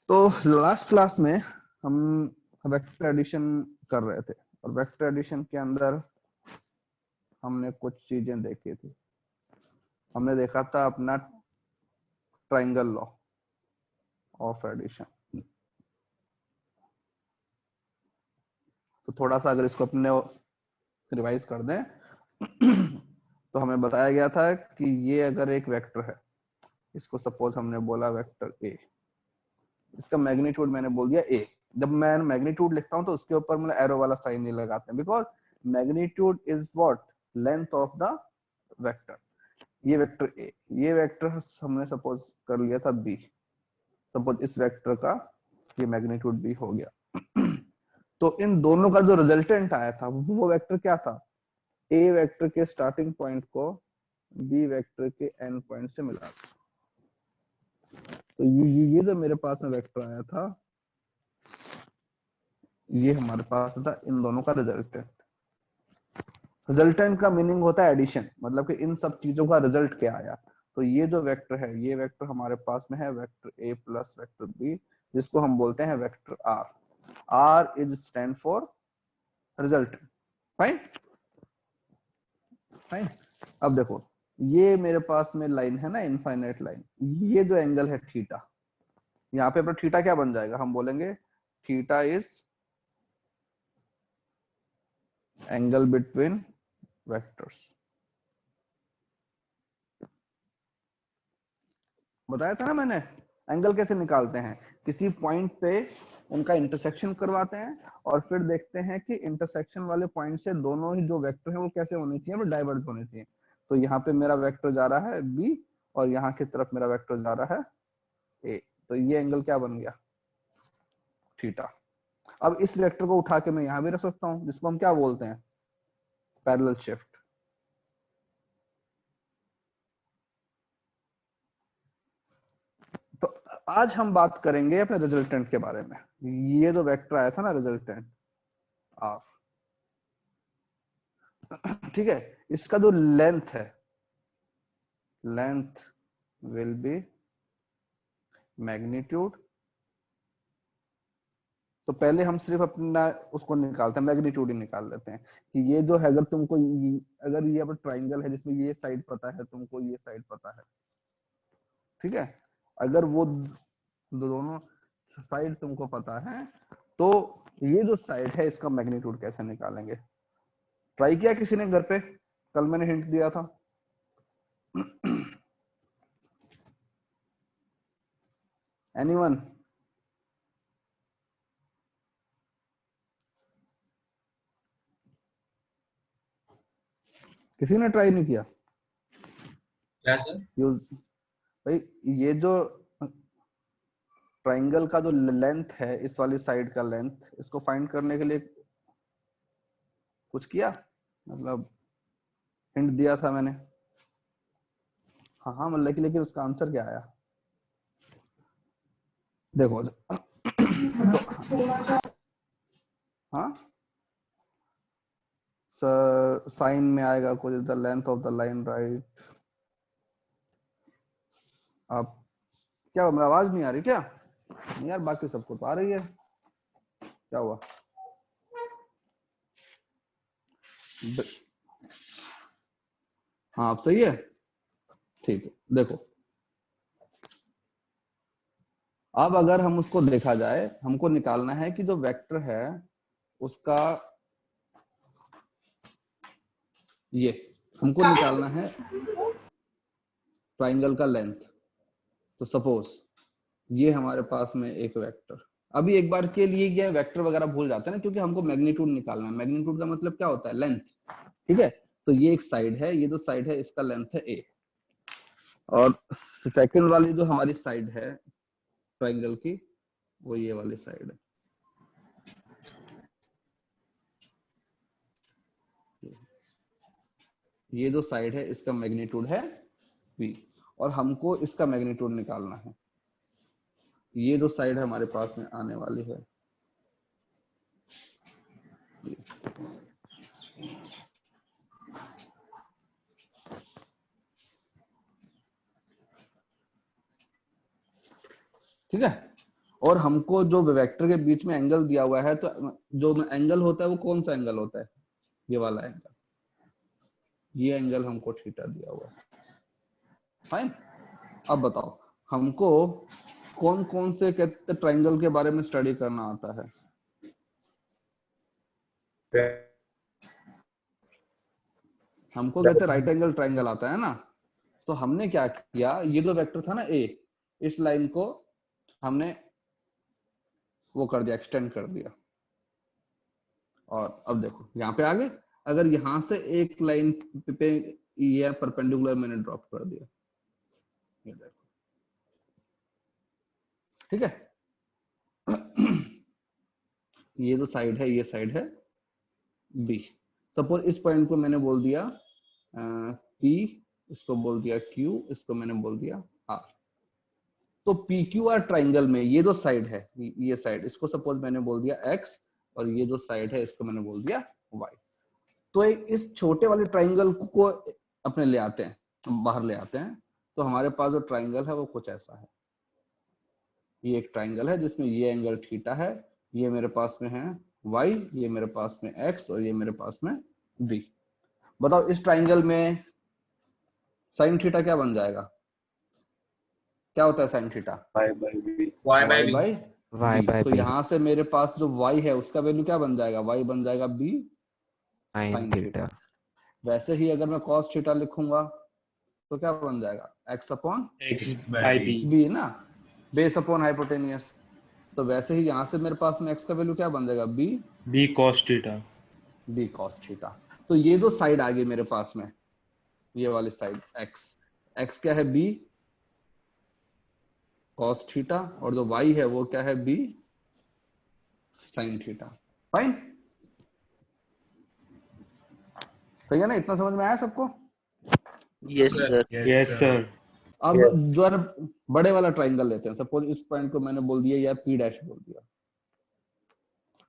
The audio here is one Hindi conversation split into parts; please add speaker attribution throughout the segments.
Speaker 1: तो लास्ट क्लास में हम वेक्टर एडिशन कर रहे थे और वेक्टर एडिशन के अंदर हमने कुछ चीजें देखी थी। हमने देखा था अपना ट्राइंगल लॉ ऑफ एडिशन। तो थोड़ा सा अगर इसको अपने रिवाइज कर दें तो हमें बताया गया था कि ये अगर एक वेक्टर है, इसको सपोज हमने बोला वेक्टर ए, इसका मैग्नीट्यूड मैंने बोल दिया ए। जब मैं मैग्नीट्यूड लिखता हूं तो उसके ऊपर मतलब एरो वाला साइन नहीं लगाते हैं, because magnitude is what, length of the vector. ये वेक्टर ए, ये वेक्टर हमने सपोज कर लिया था बी। सपोज इस वेक्टर का ये मैग्नीट्यूड बी हो गया तो इन दोनों का जो रिजल्टेंट आया था वो वेक्टर क्या था, ए वेक्टर के स्टार्टिंग पॉइंट को बी वेक्टर के एंड पॉइंट से मिला। तो ये जो मेरे पास में वेक्टर आया था, ये हमारे पास था इन दोनों का रिजल्टेंट। रिजल्टेंट का मीनिंग होता है एडिशन, मतलब कि इन सब चीजों का रिजल्ट क्या आया। तो ये जो वेक्टर है, ये वेक्टर हमारे पास में है vector A plus vector B, जिसको हम बोलते हैं vector R. R is stand for resultant. Fine fine. अब देखो, ये मेरे पास में लाइन है ना, इनफाइनाइट लाइन। ये जो एंगल है थीटा, यहाँ पे अपना थीटा क्या बन जाएगा, हम बोलेंगे theta is angle between vectors. बताया था ना मैंने एंगल कैसे निकालते हैं, किसी पॉइंट पे उनका इंटरसेक्शन करवाते हैं और फिर देखते हैं कि इंटरसेक्शन वाले पॉइंट से दोनों ही जो वेक्टर हैं वो कैसे होने चाहिए, वो डाइवर्ज होने चाहिए। तो यहाँ पे मेरा वेक्टर जा रहा है बी और यहाँ की तरफ मेरा वेक्टर जा रहा है ए, तो ये एंगल क्या बन गया, थीटा। अब इस वेक्टर को उठा के मैं यहाँ भी रख सकता हूँ, जिसको हम क्या बोलते हैं, पैरेलल शिफ्ट। तो आज हम बात करेंगे अपने रिजल्टेंट के बारे में। ये जो वेक्टर आया था ना रिजल्टेंट आर, ठीक है, इसका जो लेंथ है, लेंथ विल बी मैग्नीट्यूड। तो पहले हम सिर्फ अपना उसको निकालते हैं, मैग्नीट्यूड ही निकाल लेते हैं कि ये जो है, अगर तुमको अगर ये अब ट्राइंगल है जिसमें ये साइड पता है तुमको, ये साइड पता है, ठीक है, अगर वो दोनों साइड तुमको पता है तो ये जो साइड है इसका मैग्नीट्यूड कैसे निकालेंगे। ट्राई किया किसी ने घर पे, कल मैंने हिंट दिया था। एनीवन? किसी ने ट्राई नहीं किया?
Speaker 2: क्या सर?
Speaker 1: भाई ये जो ट्राइंगल का जो लेंथ है, इस वाली साइड का लेंथ, इसको फाइंड करने के लिए कुछ किया, मतलब हिंट दिया था मैंने। हाँ हाँ, मतलब लेकिन उसका आंसर क्या आया देखो तो, हाँ सर, साइन में आएगा कुछ the length of the line, right. आप क्या, मेरी आवाज नहीं आ रही क्या? नहीं यार, बाकी सबको तो आ रही है, क्या हुआ? हाँ, आप सही है, ठीक है। देखो अब अगर हम उसको देखा जाए, हमको निकालना है कि जो वेक्टर है उसका, ये हमको निकालना है ट्राइंगल का लेंथ। तो सपोज ये हमारे पास में एक वेक्टर, अभी एक बार के लिए ये वेक्टर वगैरह भूल जाते हैं ना, क्योंकि हमको मैग्नीट्यूड निकालना है। मैग्नीट्यूड का मतलब क्या होता है, लेंथ, ठीक है। तो ये एक साइड है, ये जो साइड है इसका लेंथ है ए, और सेकंड वाली जो हमारी साइड है ट्राइंगल की, वो ये वाली साइड है। ये जो साइड है इसका मैग्नीट्यूड है v, और हमको इसका मैग्नीट्यूड निकालना है। ये जो साइड है हमारे पास में आने वाली है, ठीक है। और हमको जो वेक्टर के बीच में एंगल दिया हुआ है, तो जो एंगल होता है वो कौन सा एंगल होता है? ये वाला एंगल, ये एंगल हमको थीटा दिया हुआ है। फाइन। अब बताओ हमको कौन कौन से कहते ट्रायंगल के बारे में स्टडी करना आता है? हमको कहते राइट एंगल ट्रायंगल आता है ना। तो हमने क्या किया, ये जो वेक्टर था ना ए, इस लाइन को हमने वो कर दिया, एक्सटेंड कर दिया। और अब देखो यहाँ पे आगे, अगर यहां से एक लाइन पे ये परपेंडिकुलर मैंने ड्रॉप कर दिया, ये देखो, ठीक है। ये जो साइड है, ये साइड है बी। सपोज इस पॉइंट को मैंने बोल दिया P, इसको बोल दिया Q, इसको मैंने बोल दिया R। तो PQR ट्राइंगल में ये जो साइड है, ये साइड, इसको सपोज मैंने बोल दिया X, और ये जो साइड है इसको मैंने बोल दिया Y। तो इस छोटे वाले ट्राइंगल को अपने ले आते हैं, बाहर ले आते हैं, तो हमारे पास जो ट्राइंगल है वो कुछ ऐसा है। ये एक ट्राइंगल है जिसमें ये एंगल थीटा है, ये मेरे पास में है y, ये मेरे पास में x, और ये मेरे पास में b। बताओ इस ट्राइंगल में साइन थीटा क्या बन जाएगा? क्या होता है sine theta?
Speaker 2: y
Speaker 1: by
Speaker 3: y/b।
Speaker 1: तो यहां से मेरे पास जो y है उसका वैल्यू क्या बन जाएगा? y बन जाएगा b
Speaker 3: sin
Speaker 1: sine
Speaker 3: theta.
Speaker 1: Theta. वैसे ही अगर मैं cos थीटा लिखूंगा तो क्या बन जाएगा? x अपॉन b ना, बेस अपॉन हाइपोटेनियस। तो वैसे ही यहाँ से मेरे पास में x का वैल्यू क्या बन जाएगा? b cos theta. तो ये जो साइड आ गई मेरे पास में, ये वाली साइड x क्या है? b cos थीटा, और जो y है वो क्या है? b sin theta. फाइन, सही है ना? इतना समझ में आया सबको?
Speaker 4: Yes sir.
Speaker 1: अब जो है ना बड़े वाला ट्राइंगल लेते हैं। सपोज इस पॉइंट को मैंने बोल दिया या p डैश बोल दिया।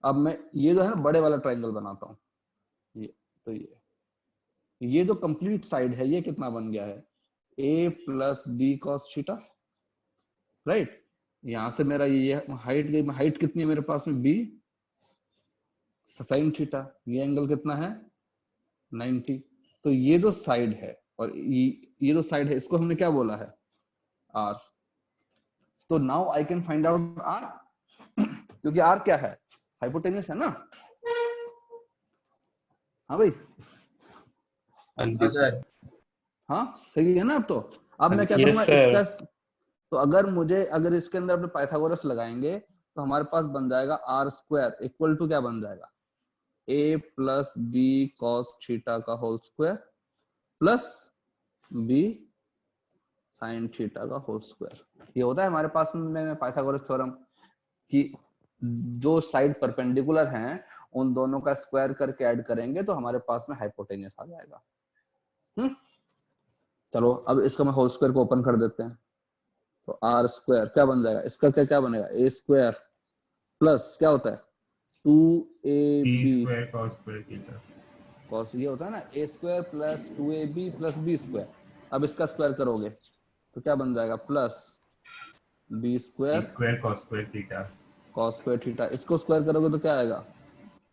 Speaker 1: अब मैं ये जो है ना बड़े वाला ट्राइंगल बनाता हूँ, ये तो ये जो कंप्लीट साइड है ये कितना बन गया है? a plus B cos theta, right. यहां से मेरा ये हाइट गई, हाइट कितनी है मेरे पास में? b sine theta. ये एंगल कितना है? 90। तो ये जो साइड है और ये जो साइड है इसको हमने क्या बोला है? r। तो now I can find out r, क्योंकि r क्या है? हाइपोटेन्यूस है ना। हाँ भाई, हाँ सही है ना। अब तो अब मैं क्या करूंगा इसका, तो अगर इसके अंदर अपने पाइथागोरस लगाएंगे तो हमारे पास बन जाएगा r स्क्वायर इक्वल टू क्या बन जाएगा? a plus B cos theta का whole square plus b sine theta का होल स्क्वायर। ये होता है हमारे पास में पाइथागोरस थ्योरम कि जो साइड परपेंडिकुलर हैं उन दोनों का स्क्वायर करके ऐड करेंगे तो हमारे पास में हाइपोटेन्यूस आ जाएगा। चलो अब इसका मैं होल स्क्वायर को ओपन कर देते हैं। तो आर स्क्वायर क्या बन जाएगा? इसका क्या बनेगा? ए स्क्वायर प्लस क्या होता है? 2ab कॉस, ये होता है ना a square plus 2ab plus B square. अब इसका स्क्वायर करोगे तो क्या बन जाएगा? Plus B square cos square theta. इसको स्क्वायर करोगे तो क्या आएगा?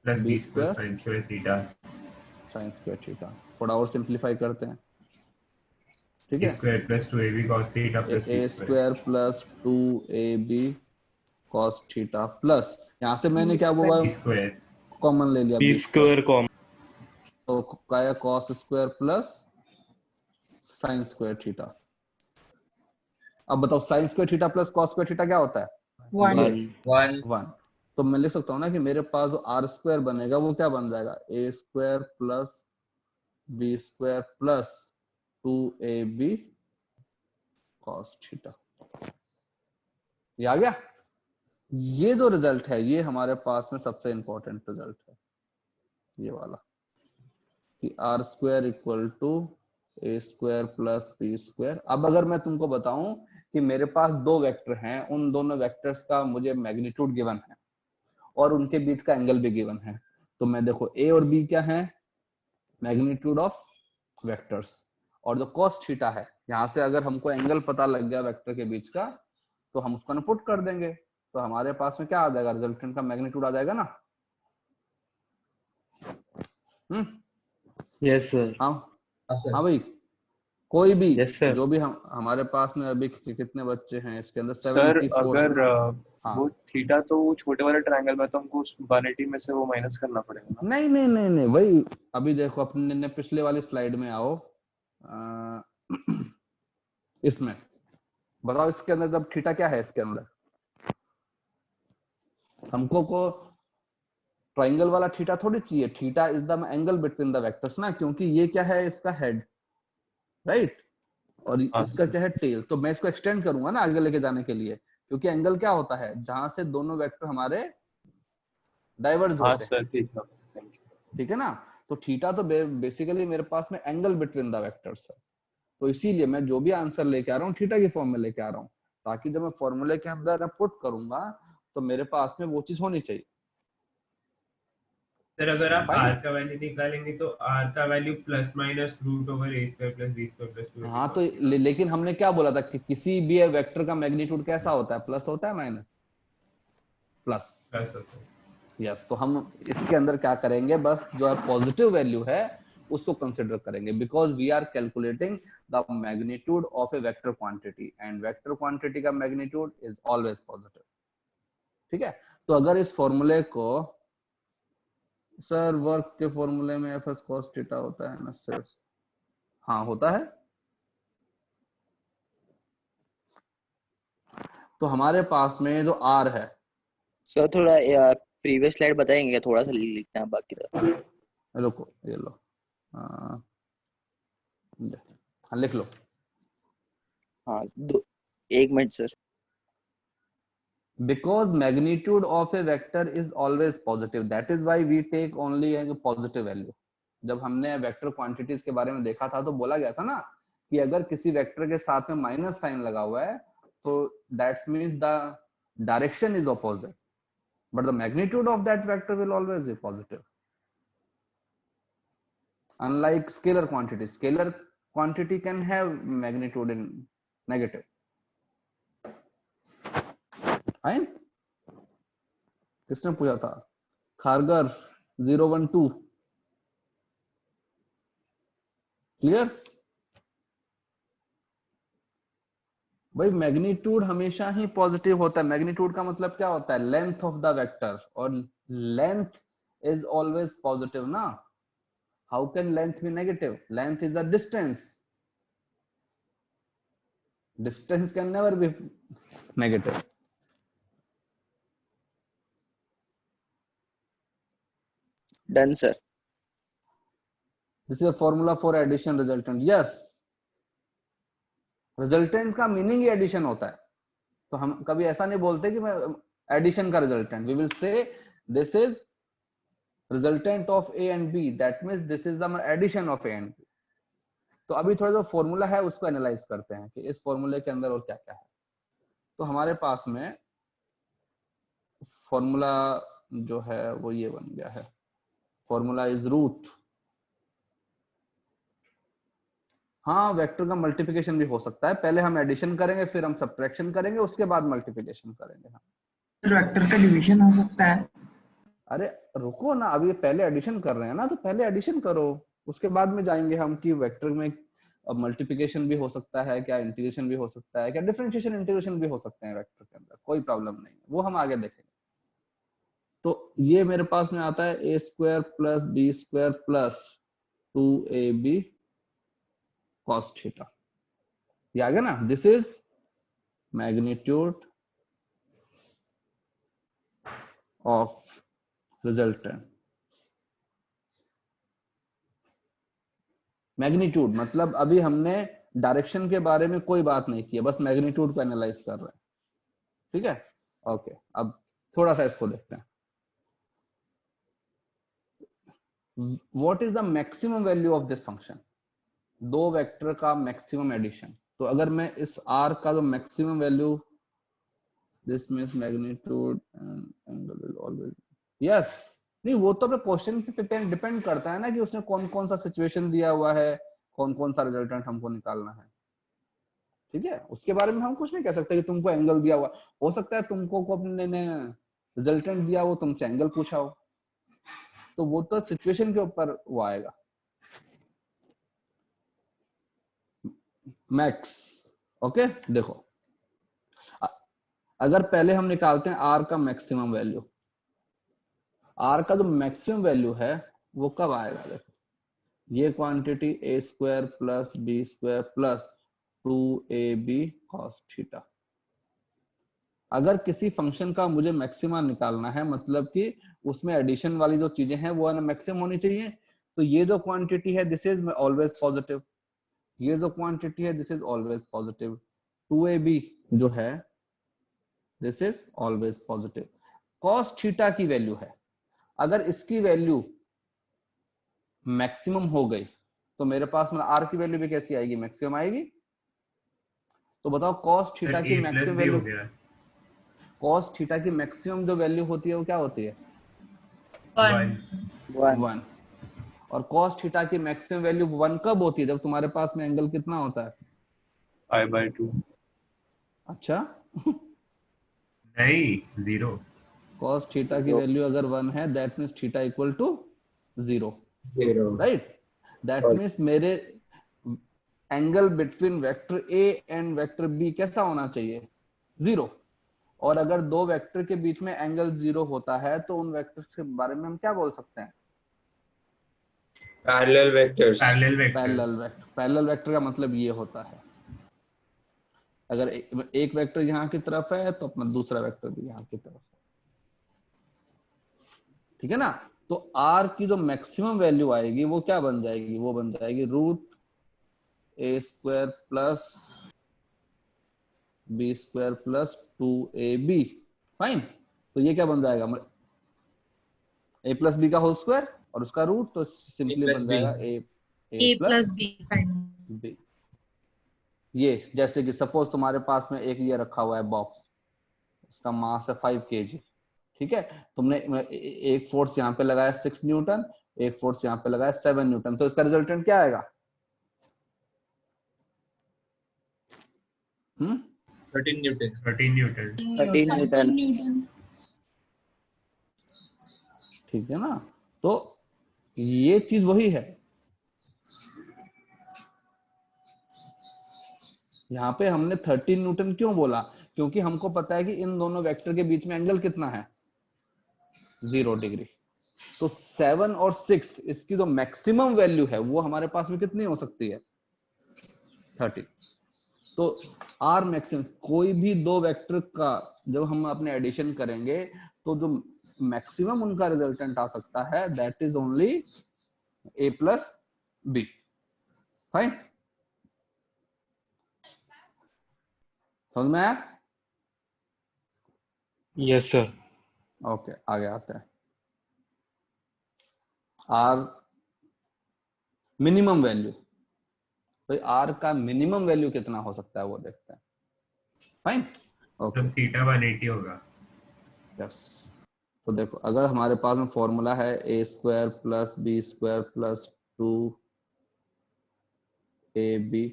Speaker 5: Plus
Speaker 1: b
Speaker 5: b
Speaker 1: square
Speaker 5: sine square theta.
Speaker 1: Sine square theta. थोड़ा और सिंप्लीफाई करते हैं, ठीक है।
Speaker 5: Square plus 2ab cos theta plus
Speaker 1: ए square plus 2ab cos theta plus, यहाँ से मैंने क्या बोला?
Speaker 5: स्क्वायर
Speaker 1: कॉमन ले लिया, बी स्क्वायर कॉमन, तो क्या है? cos square plus sign square theta. अब बताओ sign square theta plus cos square theta क्या होता है? 1। तो मैं लिख सकता हूँ ना कि मेरे पास जो आर स्क्वायर बनेगा वो क्या बन जाएगा? ए square plus B square plus 2ab cos theta. ये आ गया। ये जो रिजल्ट है ये हमारे पास में सबसे इंपॉर्टेंट रिजल्ट है, ये वाला कि R square equal to A square plus B square. अब अगर मैं तुमको बताऊं कि मेरे पास दो वेक्टर हैं, उन दोनों वेक्टर्स का मुझे मैग्नीट्यूड गिवन है और उनके बीच का एंगल भी गिवन है, तो मैं देखो ए और बी क्या है? Magnitude of vectors. और जो cos थीटा है, यहां से अगर हमको एंगल पता लग गया वेक्टर के बीच का तो हम उसको पुट कर देंगे। तो हमारे पास में क्या आ जाएगा, रिजल्टेंट का मैग्नीट्यूड आ जाएगा ना।
Speaker 3: Yes sir.
Speaker 1: हाँ
Speaker 2: हाँ सर।
Speaker 1: हाँ भाई, कोई भी
Speaker 3: यस सर।
Speaker 1: जो भी हम हमारे पास में अभी कितने बच्चे हैं इसके अंदर,
Speaker 6: सर
Speaker 1: 74।
Speaker 6: अगर
Speaker 1: हाँ
Speaker 6: वो थीटा तो वो छोटे वाले ट्रायंगल में तो हमको उस 180 में से वो माइनस करना पड़ेगा ना।
Speaker 1: नहीं नहीं नहीं नहीं वही, अभी देखो अपने ने पिछले वाली स्लाइड में आओ, इसमें बताओ इसके अंदर जब थीटा क्या है इसके अंदर, हमको को ट्राइंगल वाला थीटा थोड़ी चाहिए, theta is the angle between the vectors ना, क्योंकि ये क्या है, इसका हेड, राइट, और
Speaker 6: हाँ
Speaker 1: इसका
Speaker 6: सर।
Speaker 1: क्या है टेल। तो मैं इसको एक्सटेंड करूंगा ना आगे लेके जाने के लिए, क्योंकि एंगल क्या होता है, जहां से दोनों वेक्टर हमारे डाइवर्ज
Speaker 6: हाँ
Speaker 1: होते हैं,
Speaker 6: सर ठीक है, थैंक यू।
Speaker 1: ठीक है ना। तो थीटा तो बेसिकली मेरे पास में एंगल बिटवीन द वेक्टर्स है, तो इसीलिए मैं जो भी आंसर लेके आ रहा हूँ थीटा की फॉर्म में लेके आ रहा हूँ, ताकि जब मैं फॉर्मूले के अंदर पुट करूंगा तो मेरे पास में वो चीज होनी चाहिए।
Speaker 5: सर अगर आप
Speaker 1: Fine?
Speaker 5: r का वैल्यू निकालेंगे तो r का value plus minus root over a square plus b square plus 2ab
Speaker 1: हाँ तो लेकिन हमने क्या बोला था कि किसी भी वेक्टर का मैग्नीट्यूड कैसा होता है, प्लस होता है माइनस, प्लस।
Speaker 5: प्लस होता है।
Speaker 1: यस, तो हम इसके अंदर क्या करेंगे, बस जो है पॉजिटिव वैल्यू है उसको कंसिडर करेंगे, because we are calculating the magnitude of a vector quantity, and vector quantity का मैग्नीट्यूड इज ऑलवेज पॉजिटिव। ठीक है, तो अगर इस फॉर्मूले को, सर वर्क के फॉर्मूले में एफ एस कॉस थीटा होता है ना सिर्फ, हाँ होता है। तो हमारे पास में जो आर है,
Speaker 4: सर थोड़ा प्रीवियस स्लाइड बताएंगे क्या, थोड़ा सा लिखना है बाकी था।
Speaker 1: रुको ये लो, हाँ लिख लो।
Speaker 4: हाँ एक minute sir.
Speaker 1: Because magnitude of a vector is always positive, that is why we take only a positive value। जब हमने वेक्टर क्वांटिटीज के बारे में देखा था तो बोला गया था ना कि अगर किसी वेक्टर के साथ में माइनस साइन लगा हुआ है तो that's means the direction is opposite, but the magnitude of that vector will always B positive. Unlike scalar quantity can have magnitude in negative. Fine, किसने पूछा था, खारगर 012, क्लियर। भाई मैग्नीट्यूड हमेशा ही पॉजिटिव होता है, मैग्नीट्यूड का मतलब क्या होता है, लेंथ ऑफ द वेक्टर, और लेंथ इज ऑलवेज पॉजिटिव ना। How can length be negative, length is the distance, distance can never be negative.
Speaker 4: Done sir.
Speaker 1: This is a formula for addition resultant. Yes, resultant का मीनिंग ही एडिशन होता है, तो हम कभी ऐसा नहीं बोलते कि मैं एडिशन का resultant, we will say this is resultant of A and B, that means this is the addition of A and B. तो अभी थोड़ा जो फॉर्मूला है उसको एनालाइज करते हैं कि इस फॉर्मूले के अंदर और क्या क्या है। तो हमारे पास में फॉर्मूला जो है वो ये बन गया है, फॉर्मूला इज रूट, हाँ वेक्टर का मल्टीप्लिकेशन भी हो सकता है, पहले हम एडिशन करेंगे फिर हम सब्ट्रैक्शन करेंगे उसके बाद मल्टीप्लिकेशन करेंगे। हाँ
Speaker 7: वेक्टर का डिवीजन हो सकता है।
Speaker 1: अरे रुको ना, अभी पहले एडिशन कर रहे हैं ना, तो पहले एडिशन करो उसके बाद में जाएंगे हम कि वेक्टर में मल्टीप्लिकेशन भी हो सकता है क्या, इंटीग्रेशन भी हो सकता है क्या, डिफरेंशिएशन इंटीग्रेशन भी हो सकते हैं वेक्टर के अंदर, कोई प्रॉब्लम नहीं है, वो हम आगे देखेंगे। तो ये मेरे पास में आता है ए square plus B square plus 2ab cos theta, ये आ गया ना। This is magnitude of resultant. Magnitude मतलब अभी हमने डायरेक्शन के बारे में कोई बात नहीं की है, बस मैग्नीट्यूड को एनालाइज कर रहे हैं, ठीक है। ओके, अब थोड़ा सा इसको देखते हैं, what is the maximum value of this function, दो वेक्टर का मैक्सिमम एडिशन। तो अगर मैं इस r का जो maximum value, this means magnitude and angle will always, yes, नहीं वो तो अपने क्वेश्चन पे डिपेंड करता है ना कि उसने कौन कौन सा सिचुएशन दिया हुआ है, कौन कौन सा रिजल्टेंट हमको निकालना है, ठीक है, उसके बारे में हम कुछ नहीं कह सकते कि तुमको एंगल दिया हुआ, हो सकता है तुमको को अपने ने रिजल्टेंट दिया हो, तुमसे एंगल पूछा हो, तो वो तो सिचुएशन के ऊपर वो आएगा। मैक्स, ओके देखो, अगर पहले हम निकालते हैं आर का मैक्सिमम वैल्यू, आर का जो मैक्सिमम वैल्यू है वो कब आएगा, देखो ये quantity a square plus B square plus 2ab cos theta. अगर किसी फंक्शन का मुझे मैक्सिमा निकालना है, मतलब कि उसमें एडिशन वाली जो चीजें हैं वो मैक्सिमम होनी चाहिए, तो ये जो क्वांटिटी है दिस इज ऑलवेज पॉजिटिव, ये जो क्वांटिटी है this is always positive, 2ab जो है this is always positive. cos theta की वैल्यू है, अगर इसकी वैल्यू मैक्सिमम हो गई तो मेरे पास मतलब आर की वैल्यू भी कैसी आएगी, मैक्सिमम आएगी। तो बताओ cos थीटा की मैक्सिमम वैल्यू, cos थीटा की मैक्सिमम जो वैल्यू होती है वो क्या होती है, 1। और cos थीटा की मैक्सिमम वैल्यू 1 कब होती है, जब तुम्हारे पास में एंगल कितना होता है,
Speaker 6: I/2।
Speaker 1: अच्छा
Speaker 5: नहीं 0।
Speaker 1: cos थीटा की वैल्यू अगर 1 है that means theta equal to 0, right. That means मेरे angle between vector A and vector B कैसा होना चाहिए, 0। और अगर दो वेक्टर के बीच में एंगल 0 होता है तो उन वेक्टर के बारे में हम क्या बोल सकते हैं,
Speaker 2: पैरेलल वेक्टर्स।
Speaker 1: पैरेलल वेक्टर का मतलब ये होता है, अगर एक वेक्टर यहाँ की तरफ है तो अपना दूसरा वेक्टर भी यहाँ की तरफ है, ठीक है ना। तो r की जो मैक्सिमम वैल्यू आएगी वो क्या बन जाएगी, वो बन जाएगी √a square plus b square plus 2ab, fine. तो ये क्या बन जाएगा, a प्लस बी का होल स्क्वायर और उसका रूट, तो सिंपली बन जाएगा a प्लस b। ये जैसे कि सपोज तुम्हारे पास में एक ये रखा हुआ है बॉक्स, इसका मास है 5 kg, ठीक है, तुमने एक फोर्स यहाँ पे लगाया 6 न्यूटन, एक फोर्स यहाँ पे लगाया 7 न्यूटन, तो इसका रिजल्टेंट क्या आएगा,
Speaker 2: 13 न्यूटन।
Speaker 5: 13 न्यूटन।
Speaker 1: ठीक है ना। तो ये चीज वही है, यहाँ पे हमने 13 न्यूटन क्यों बोला, क्योंकि हमको पता है कि इन दोनों वेक्टर के बीच में एंगल कितना है, 0 डिग्री। तो 7 और 6 इसकी जो मैक्सिमम वैल्यू है वो हमारे पास में कितनी हो सकती है, 30। तो आर मैक्सिमम, कोई भी दो वेक्टर का जब हम अपने एडिशन करेंगे तो जो मैक्सिमम उनका रिजल्टेंट आ सकता है that is only a plus B, fine, समझ में आया,
Speaker 3: यस सर।
Speaker 1: ओके आगे आते हैं। आर मिनिमम वैल्यू, तो आर का मिनिमम वैल्यू कितना हो सकता है वो देखते हैं, फाइन, ओके
Speaker 5: तब थीटा 180 होगा।
Speaker 1: यस। तो देखो अगर हमारे पास में फॉर्मूला है a square plus B square plus 2ab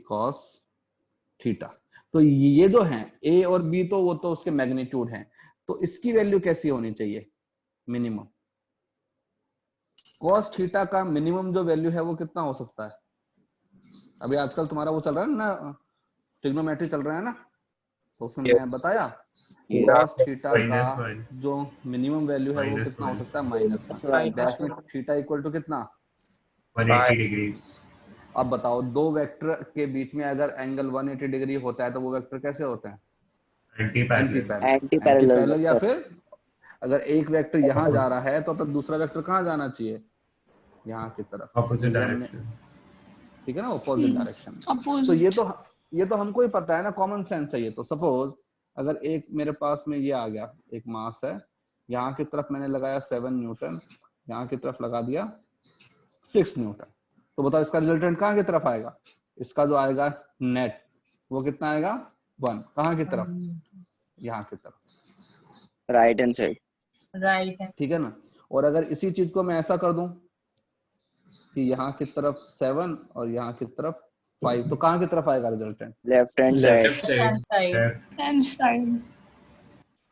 Speaker 1: cos theta, तो ये जो हैं a और b तो वो तो उसके मैग्नीट्यूड हैं, तो इसकी वैल्यू कैसी होनी चाहिए, मिनिमम। cos थीटा का मिनिमम जो वैल्यू है वो कितना हो सकता है, अभी आजकल तुम्हारा वो चल रहा है ना, ट्रिग्नोमेट्री चल रहा है ना, तो उसमें मैं बताया cos थीटा का
Speaker 5: -1
Speaker 1: जो मिनिमम वैल्यू है वो कितना हो सकता है, -1। That means theta equal to कितना,
Speaker 5: 180 डिग्रीज।
Speaker 1: अब बताओ दो वेक्टर के बीच में अगर एंगल 180 डिग्री होता है तो वो वेक्टर कैसे होते हैं,
Speaker 5: एंटी पैरेलल।
Speaker 1: एंटी-पैरेलल। या फिर अगर एक वेक्टर यहाँ जा रहा है तो फिर दूसरा वेक्टर कहाँ जाना चाहिए, यहाँ की तरफ,
Speaker 5: ऑपोजिट डायरेक्शन,
Speaker 1: ठीक है ना, अपोजिट डायरेक्शन। तो ये तो हमको ही पता है ना, कॉमन सेंस है ये तो। सपोज अगर एक मेरे पास में ये आ गया, एक मास है, यहाँ की तरफ मैंने लगाया 7 न्यूटन, यहाँ की तरफ लगा दिया 6 न्यूटन, तो बताओ इसका रिजल्टेंट कहाँ की तरफ आएगा, इसका जो आएगा नेट वो कितना आएगा, 1। कहाँ की तरफ, यहाँ की तरफ,
Speaker 4: राइट हैंड साइड,
Speaker 1: ठीक है ना। और अगर इसी चीज को मैं ऐसा कर दूं कि यहाँ की तरफ 7 और यहाँ की तरफ 5, तो कहाँ की तरफ आएगा resultant?
Speaker 4: Left hand side.
Speaker 2: Left side.
Speaker 5: Left.
Speaker 7: Hand side.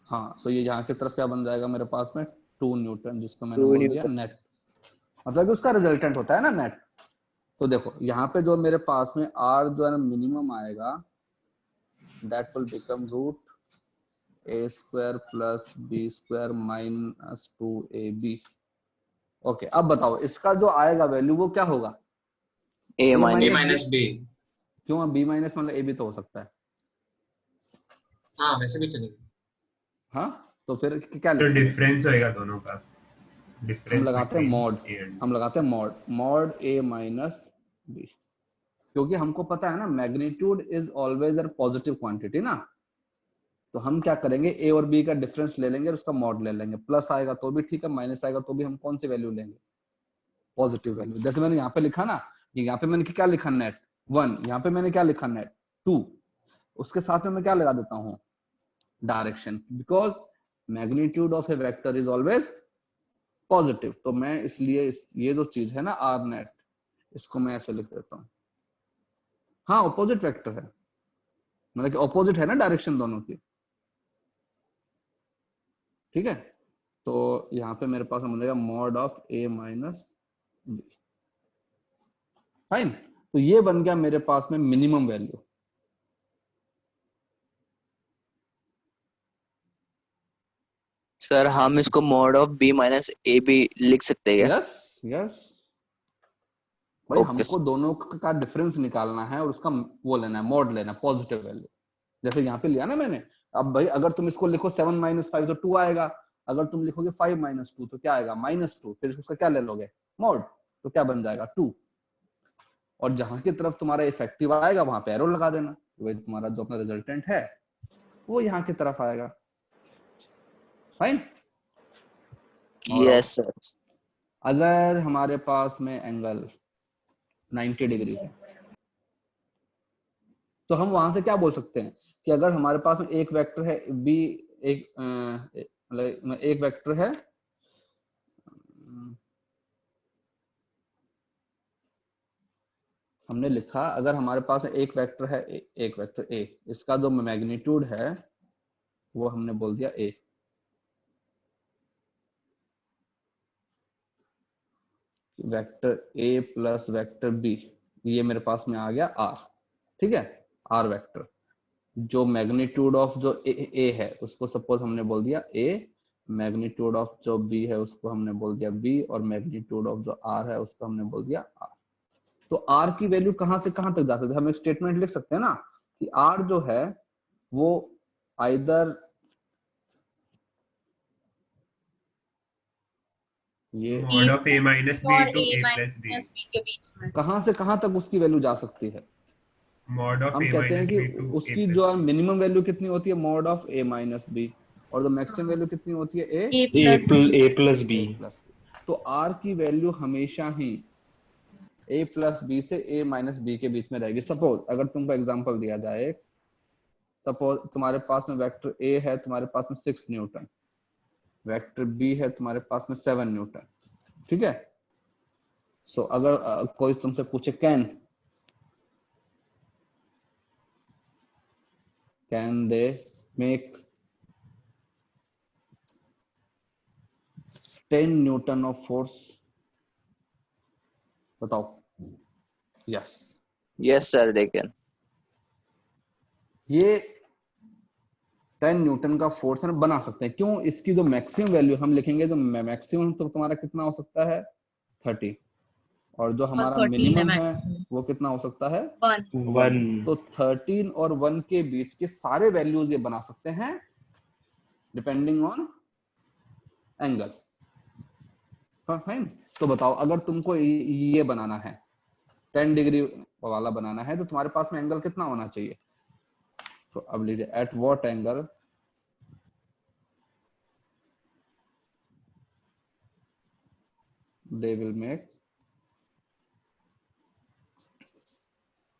Speaker 1: हाँ, तो ये यहाँ की तरफ क्या बन जाएगा मेरे पास में? 2 न्यूटन, जिसको मैंने
Speaker 4: 2
Speaker 1: बोल दिया
Speaker 4: न्यूटन।
Speaker 1: नेट, मतलब कि उसका रिजल्टेंट होता है ना नेट। तो देखो यहाँ पे जो मेरे पास में आर जो है ना मिनिमम आएगा, that will become root A square plus B square minus 2ab। Okay, अब बताओ इसका जो आएगा वैल्यू वो क्या होगा?
Speaker 4: A
Speaker 2: A
Speaker 4: minus
Speaker 2: minus B.
Speaker 1: क्यों? बी माइनस मतलब ए भी तो हो सकता है।
Speaker 2: हाँ वैसे भी चलेगा।
Speaker 1: हाँ, तो फिर क्या
Speaker 5: तो
Speaker 1: लिखेंगे?
Speaker 5: डिफरेंस होएगा दोनों का,
Speaker 1: हम
Speaker 5: डिफरेंस
Speaker 1: लगाते हैं
Speaker 5: बिटवीन
Speaker 1: मॉड,
Speaker 5: ए एंड
Speaker 1: हम लगाते हैं मॉड ए माइनस बी, क्योंकि हमको पता है ना magnitude is always a positive quantity ना। तो हम क्या करेंगे, ए और बी का डिफरेंस ले लेंगे और उसका मॉड ले लेंगे। प्लस आएगा तो भी ठीक है, माइनस आएगा तो भी हम कौन सी वैल्यू लेंगे? Positive value. जैसे मैंने यहाँ पे लिखा ना, यहाँ पे मैंने क्या लिखा? नेट 1, यहाँ पे मैंने क्या लिखा? नेट 2। उसके साथ में मैं क्या लगा देता हूँ? Direction, because magnitude of a vector is always positive. तो मैं इसलिए ये जो चीज है ना आर नेट, इसको मैं ऐसे लिख देता हूँ। हाँ, ऑपोजिट वेक्टर है, मतलब कि ऑपोजिट है ना डायरेक्शन दोनों की। ठीक है, तो यहाँ पे मेरे पास बनेगा mod of A minus B. Fine, तो ये बन गया मेरे पास में मिनिमम वैल्यू।
Speaker 4: सर हम इसको मॉड ऑफ बी माइनस ए भी लिख सकते हैं क्या?
Speaker 1: यस यस भाई,
Speaker 4: ओके
Speaker 1: हमको दोनों का डिफरेंस निकालना है और उसका वो लेना है, मॉड लेना है, पॉजिटिव वैल्यू। जैसे यहाँ पे लिया ना मैंने। अब भाई अगर तुम इसको लिखो 7 माइनस 5 तो 2 आएगा, अगर तुम लिखोगे 5 माइनस 2 तो क्या आएगा? -2। फिर उसका क्या ले लोगे? मॉड, तो क्या बन जाएगा? 2। और जहां की तरफ तुम्हारा इफेक्टिव आएगा वहां पे एरो लगा देना, वही तुम्हारा जो अपना रिजल्टेंट है वो यहाँ की तरफ आएगा। फाइन।
Speaker 4: Yes sir.
Speaker 1: अगर हमारे पास में एंगल 90 डिग्री है तो हम वहां से क्या बोल सकते हैं कि अगर हमारे पास में एक वेक्टर है बी, एक मतलब एक वेक्टर है, हमने लिखा अगर हमारे पास में एक वेक्टर है, एक वेक्टर ए, इसका जो मैग्नीट्यूड है वो हमने बोल दिया A. Vector A plus vector B, ये मेरे पास में आ गया आर। ठीक है, आर वेक्टर, जो मैग्नीट्यूड ऑफ जो ए है उसको सपोज हमने बोल दिया ए, मैग्नीट्यूड ऑफ जो बी है उसको हमने बोल दिया बी, और मैग्नीट्यूड ऑफ जो आर है उसको हमने बोल दिया आर। तो आर की वैल्यू कहां से कहां तक जा सकते हैं? हम एक स्टेटमेंट लिख सकते हैं ना कि आर जो है वो आइदर ये
Speaker 5: mod of A minus B
Speaker 3: और
Speaker 5: टू
Speaker 3: A
Speaker 5: A plus B,
Speaker 3: minus B के बीच में।
Speaker 1: कहां से कहां तक उसकी वैल्यू जा सकती है?
Speaker 5: मॉड ऑफ
Speaker 1: हम
Speaker 5: ए
Speaker 1: कहते हैं
Speaker 5: माइनस
Speaker 1: कि
Speaker 5: बी टू ए
Speaker 1: उसकी
Speaker 5: प्लस
Speaker 1: जो मिनिमम वैल्यू कितनी होती है? Mod of A minus B, और जो मैक्सिमम वैल्यू कितनी होती है?
Speaker 3: A
Speaker 8: A
Speaker 3: plus
Speaker 8: plus B.
Speaker 1: Plus. तो आर की वैल्यू हमेशा ही a प्लस बी से a माइनस बी के बीच में रहेगी। सपोज अगर तुमको एग्जांपल दिया जाए, सपोज तुम्हारे पास में वेक्टर a है, तुम्हारे पास में 6 न्यूटन, वेक्टर b है तुम्हारे पास में 7 न्यूटन। ठीक है, सो अगर कोई तुमसे पूछे can they make 10 newton of force, बताओ। Yes,
Speaker 4: yes sir they can.
Speaker 1: ये 10 न्यूटन का फोर्स है बना सकते हैं। क्यों? इसकी जो मैक्सिमम वैल्यू हम लिखेंगे, जो मैक्सिमम तो तुम्हारा कितना हो सकता है? 30, और जो हमारा
Speaker 3: 13 है
Speaker 1: मिनिमम है
Speaker 3: मैक्सिमम
Speaker 1: वो कितना हो सकता है?
Speaker 3: 1।
Speaker 8: 1।
Speaker 1: तो 13 और 1 के बीच के सारे वैल्यूज ये बना सकते हैं डिपेंडिंग ऑन एंगल। फाइन, तो बताओ अगर तुमको ये बनाना है 10 डिग्री वाला बनाना है तो तुम्हारे पास में एंगल कितना होना चाहिए? तो अब लीजिए at what angle they will make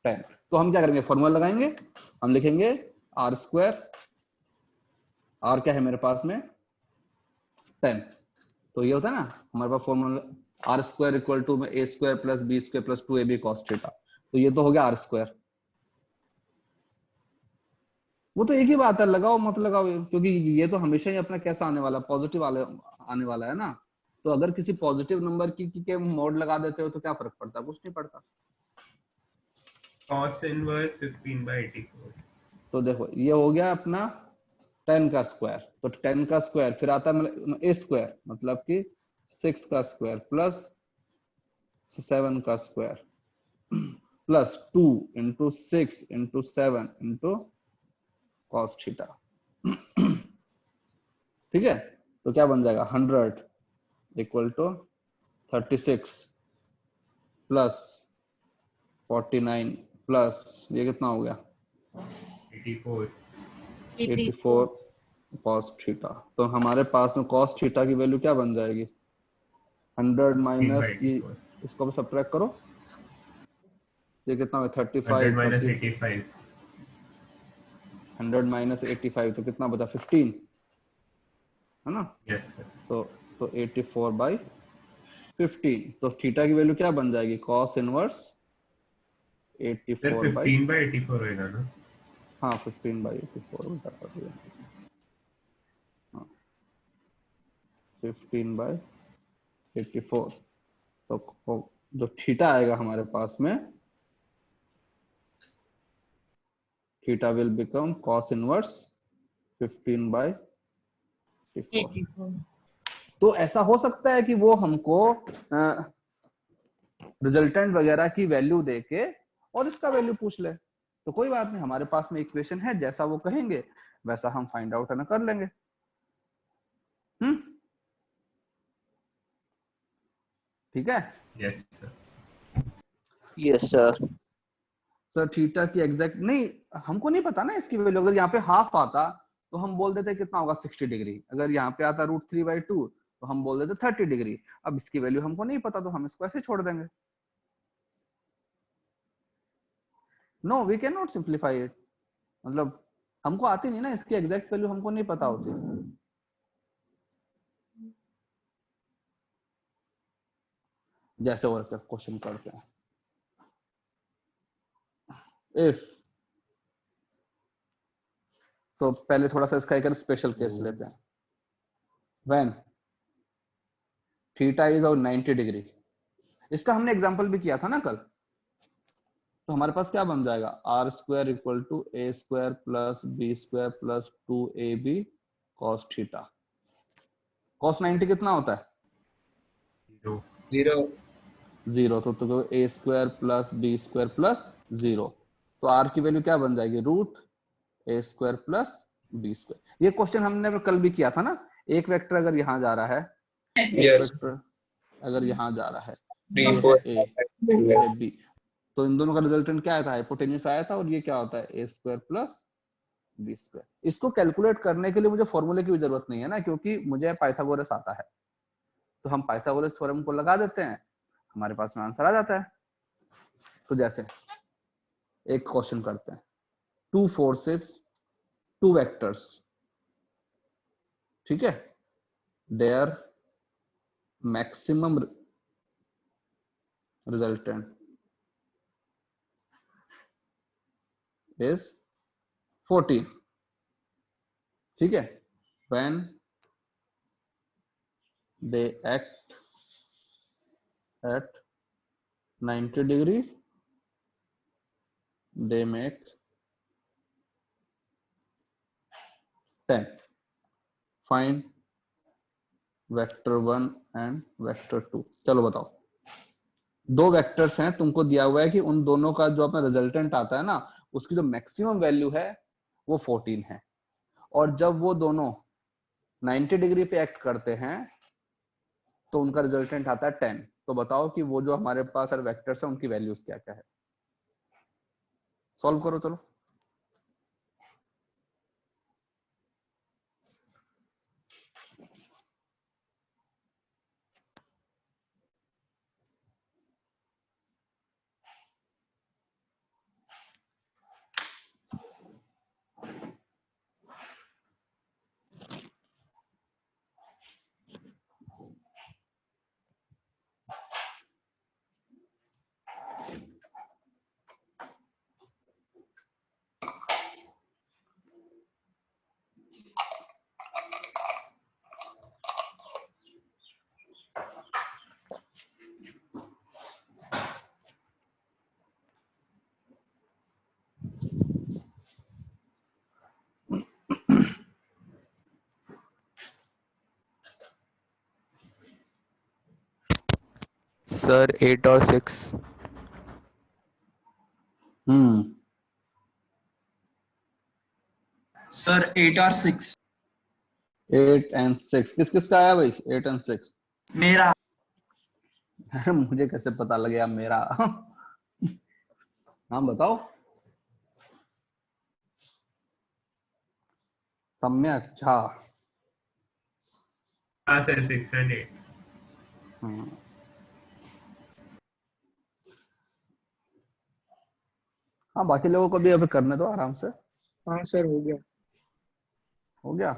Speaker 1: 10। तो हम क्या करेंगे? फॉर्मूला लगाएंगे, हम लिखेंगे आर स्क्वायर, आर क्या है मेरे पास में? 10। तो ये होता है ना हमारे पास formula R square equal to A square plus B square plus 2ab cos theta. तो ये तो हो गया आर स्क्वायर। वो तो एक ही बात है, लगाओ मत लगाओ, क्योंकि ये तो हमेशा ही अपना कैसा आने वाला, पॉजिटिव वाले आने वाला है ना। तो अगर किसी पॉजिटिव नंबर की मोड लगा देते हो तो क्या फर्क पड़ता है, कुछ नहीं पड़ता।
Speaker 5: cos inverse 15/84।
Speaker 1: तो देखो ये हो गया अपना 10 का स्क्वायर, तो 10 का स्क्वायर फिर आता है ए स्क्वायर, मतलब कि 6 का स्क्वायर प्लस 7 का square plus 2 into 6 into 7 into cos theta. ठीक है, तो क्या बन जाएगा 100 इक्वल टू 36 प्लस 49 प्लस ये कितना हो गया
Speaker 5: 84।
Speaker 1: 84 कॉस थीटा। तो हमारे पास में कॉस थीटा की वैल्यू क्या बन जाएगी 100 माइनस ये,
Speaker 5: 15/84।
Speaker 1: इसको भी सब्ट्रैक्ट करो, ये कितना हुआ
Speaker 5: 100
Speaker 1: 35
Speaker 5: माइनस
Speaker 1: 30
Speaker 5: 85।
Speaker 1: 100 माइनस 85 तो कितना बचा 15, है ना।
Speaker 5: Yes sir.
Speaker 1: तो 84/15, तो थीटा की वैल्यू क्या बन जाएगी कॉस इनवर्स
Speaker 5: सर
Speaker 1: 84 बाई,
Speaker 5: 15/84 होएगा ना।
Speaker 1: हाँ 15/84 उल्टा कर दिया, हाँ 15/84। तो जो थीटा आएगा हमारे पास में, theta will become cos inverse 15/84।
Speaker 3: 84।
Speaker 1: तो ऐसा हो सकता है कि वो हमको रिजल्टेंट वगैरह की वैल्यू देके और इसका वैल्यू पूछ ले, तो कोई बात नहीं, हमारे पास में इक्वेशन है, जैसा वो कहेंगे वैसा हम फाइंड आउट है ना कर लेंगे। ठीक है।
Speaker 5: Yes sir.
Speaker 4: Yes sir.
Speaker 1: Sir theta की एग्जैक्ट नहीं, हमको नहीं पता ना इसकी वैल्यू, अगर यहाँ पे हाफ आता तो हम बोल देते कितना होगा 60 डिग्री, अगर यहाँ पे आता √3/2 तो हम बोल देते 30 डिग्री। अब इसकी वैल्यू हमको नहीं पता तो हम इसको ऐसे छोड़ देंगे। No we can not simplify it, मतलब हमको आती नहीं ना इसकी एग्जैक्ट वैल्यू, हमको नहीं पता होती। जैसे और क्वेश्चन करते हैं, इफ, तो पहले थोड़ा सा इसका एक स्पेशल केस लेते हैं। When theta is of 90 degree, इसका हमने एग्जांपल भी किया था ना कल। तो हमारे पास क्या बन जाएगा R square equal to A square plus B square plus 2ab cos theta. Cos 90 कितना होता है
Speaker 2: 0।
Speaker 1: 0, तो A square plus B square plus 0, तो आर की वैल्यू क्या बन जाएगी √a square plus B square. ये क्वेश्चन हमने कल भी किया था ना, एक वेक्टर अगर यहाँ जा रहा है, एक
Speaker 2: यस।
Speaker 1: वेक्टर अगर यहाँ जा रहा है,
Speaker 2: 3
Speaker 1: ये
Speaker 2: 4
Speaker 1: है ए, ये है बी, तो इन दोनों का रिजल्टेंट क्या आया था हाइपोटेन्यूस आया था, और ये क्या होता है ए स्क्वायर प्लस बी स्क्वायर। इसको कैलकुलेट करने के लिए मुझे फॉर्मूले की भी जरूरत नहीं है ना, क्योंकि मुझे पाइथागोरस आता है, तो हम पाइथागोरस थ्योरम को लगा देते हैं, हमारे पास में आंसर आ जाता है। तो जैसे एक क्वेश्चन करते हैं, 2 फोर्सेस 2 वेक्टर्स, ठीक है, देयर मैक्सिमम रिजल्टेंट is 14, ठीक है, when they act at 90 degree they make 10, find vector 1 and vector 2। चलो बताओ, दो वेक्टर्स हैं, तुमको दिया हुआ है कि उन दोनों का जो अपना रिजल्टेंट आता है ना, उसकी जो मैक्सिमम वैल्यू है वो 14 है, और जब वो दोनों 90 डिग्री पे एक्ट करते हैं तो उनका रिजल्टेंट आता है 10। तो बताओ कि वो जो हमारे पास वेक्टर्स है उनकी वैल्यूज क्या क्या है, सॉल्व करो चलो।
Speaker 4: सर 8 और 6।
Speaker 7: सर 8 और 6।
Speaker 1: 8 and 6 किस किस का आया भाई? 8 and 6
Speaker 7: मेरा।
Speaker 1: अरे मुझे कैसे पता लग गया मेरा? हाँ बताओ। सम्यक झा।
Speaker 5: हाँ सर 6 and 8।
Speaker 1: हम्म, हाँ बाकी लोगों को भी अभी करने दो आराम से।
Speaker 4: हाँ सर हो गया।
Speaker 1: हो गया।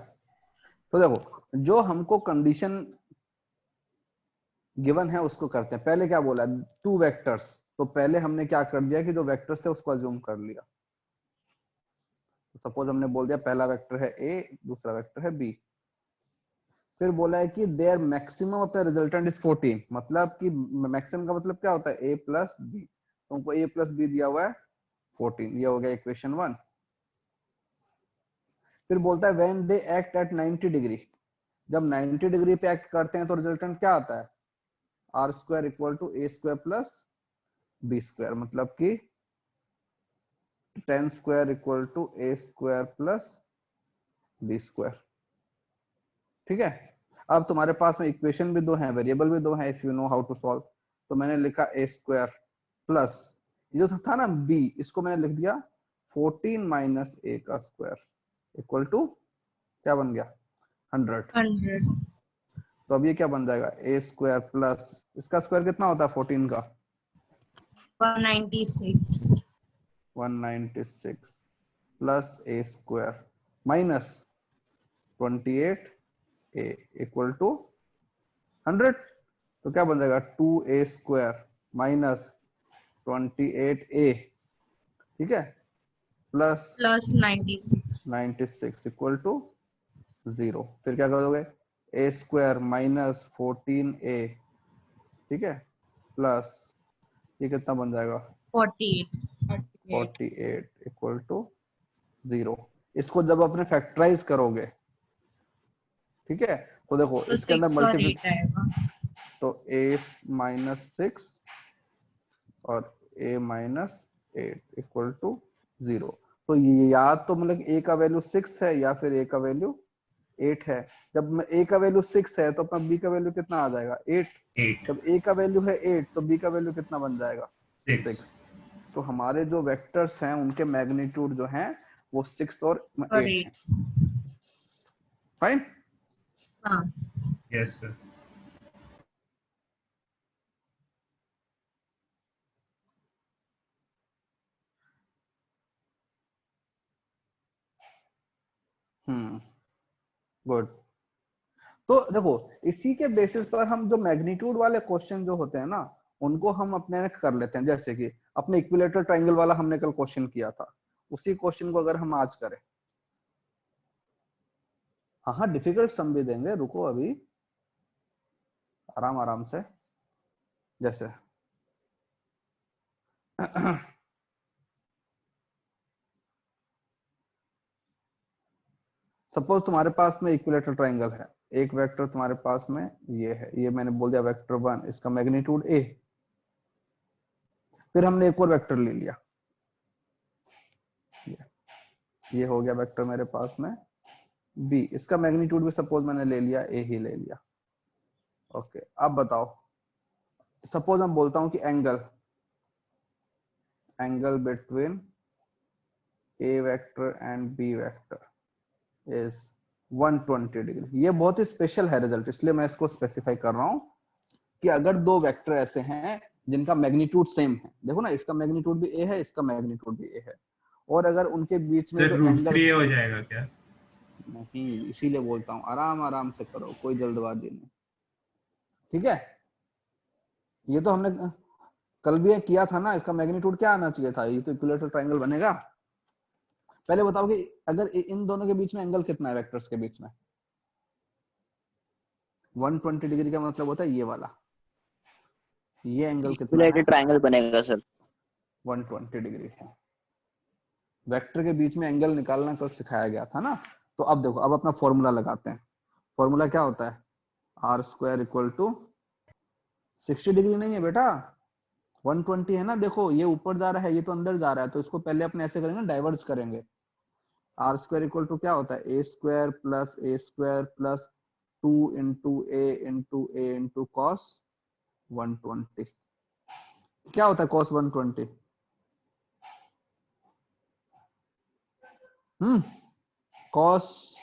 Speaker 1: तो देखो जो हमको कंडीशन गिवन है उसको करते हैं। पहले क्या बोला? 2 वेक्टर्स। तो पहले हमने क्या कर दिया कि जो वेक्टर्स थे उसको अज्यूम कर लिया। तो सपोज हमने बोल दिया पहला वेक्टर है ए, दूसरा वेक्टर है बी। फिर बोला है कि their maximum of the resultant is 14। मतलब कि मैक्सिमम का मतलब क्या होता है? A plus B. तुमको ए प्लस बी दिया हुआ है 14। ये हो गया इक्वेशन 1। फिर बोलता है when they act at 90 degree. जब 90 डिग्री पे एक्ट करते हैं तो रिजल्टेंट क्या आता है? R square equal to A square plus B square. मतलब कि 10 square equal to A square plus B square. ठीक है। अब तुम्हारे पास में इक्वेशन भी दो है, वेरिएबल भी दो है। If you know how to solve, तो मैंने लिखा ए स्क्वायर प्लस जो था ना बी, इसको मैंने लिख दिया 14 माइनस ए का स्क्वायर इक्वल टू क्या बन गया? 100।
Speaker 3: 100।
Speaker 1: तो अब ये क्या बन जाएगा? ए स्क्वायर प्लस इसका स्क्वायर कितना होता है 14 का?
Speaker 3: 196।
Speaker 1: 196 plus A square minus 28 A equal to 100। तो क्या बन जाएगा? 2a स्क्वायर माइनस 28 ए, ठीक है, प्लस
Speaker 3: प्लस 96।
Speaker 1: 96 equal to 0। फिर क्या करोगे? ए स्क्वायर माइनस 14 ए, ठीक है, प्लस ये कितना बन जाएगा?
Speaker 3: 48।
Speaker 1: 48 इक्वल टू 0। इसको जब अपने फैक्टराइज करोगे, ठीक है, तो देखो
Speaker 3: तो
Speaker 1: इसके अंदर
Speaker 3: 6 और 8
Speaker 1: मल्टीप्लिकेशन,
Speaker 3: आएगा।
Speaker 1: तो a माइनस 6 और a माइनस 8 इक्वल टू 0। तो ये या तो मतलब a का वैल्यू 6 है या फिर a का वैल्यू 8 है। जब a का वैल्यू 6 है तो अपना b का वैल्यू कितना आ जाएगा? 8।
Speaker 5: 8
Speaker 1: जब a का वैल्यू है 8 तो b का वैल्यू कितना बन जाएगा?
Speaker 5: 6।
Speaker 1: 6। तो हमारे जो वेक्टर्स हैं उनके मैग्नीट्यूड जो हैं वो 6 और 8
Speaker 3: और
Speaker 1: हैं।
Speaker 3: 8।
Speaker 1: फाइन।
Speaker 3: हाँ।
Speaker 5: Yes sir.
Speaker 1: गुड। तो देखो इसी के बेसिस पर हम जो मैग्नीट्यूड वाले क्वेश्चन जो होते हैं ना उनको हम अपने कर लेते हैं। जैसे कि अपने इक्विलेटरल ट्रायंगल वाला हमने कल क्वेश्चन किया था, उसी क्वेश्चन को अगर हम आज करें। हाँ हाँ डिफिकल्ट सम भी देंगे, रुको अभी आराम आराम से। जैसे सपोज तुम्हारे पास में इक्विलेटरल ट्रायंगल है, एक वेक्टर तुम्हारे पास में ये है, ये मैंने बोल दिया वेक्टर 1, इसका मैग्नीट्यूड a। फिर हमने एक और वेक्टर ले लिया, ये हो गया वेक्टर मेरे पास में b, इसका मैग्नीट्यूड भी सपोज मैंने ले लिया a ही ले लिया। ओके अब बताओ, सपोज मैं बोलता हूं कि angle between a vector and b vector is 120 degree. ये बहुत ही स्पेशल है रिजल्ट, इसलिए मैं इसको स्पेसिफाई कर रहा हूं कि अगर दो वेक्टर ऐसे हैं जिनका मैग्नीट्यूड सेम है, देखो ना इसका मैग्नीट्यूड भी a है, इसका मैग्नीट्यूड भी a है, और अगर उनके बीच में
Speaker 5: सर
Speaker 1: जो
Speaker 5: रूट
Speaker 1: एंगल
Speaker 5: 3 हो जाएगा क्या?
Speaker 1: नहीं, इसीलिए बोलता हूँ आराम आराम से करो, कोई जल्दबाजी नहीं, ठीक है। ये तो हमने कल भी किया था ना, इसका मैग्नीट्यूड क्या आना चाहिए था? ये तो इक्विलेटरल ट्रायंगल बनेगा। पहले बताओ कि अगर इन दोनों के बीच में एंगल कितना है वेक्टर्स के बीच में? 120 डिग्री का मतलब होता है ये वाला, ये एंगल कितना है?
Speaker 4: इक्विलेटरल ट्रायंगल बनेगा सर।
Speaker 1: 120 डिग्री है। वेक्टर के बीच में एंगल निकालना कल सिखाया गया था ना। तो अब देखो, अब अपना फॉर्मूला लगाते हैं। फॉर्मूला क्या होता है? R square equal to 60 degree नहीं है बेटा, 120 है ना। देखो ये ऊपर जा रहा है, ये तो अंदर जा रहा है, तो इसको पहले अपने ऐसे करेंगे, डाइवर्ज करेंगे। आर स्क्वायर इक्वल टू क्या होता है, ए स्क्वायर प्लस 2 इंटू ए इंटू कॉस 120। क्या होता है कॉस 120? कॉस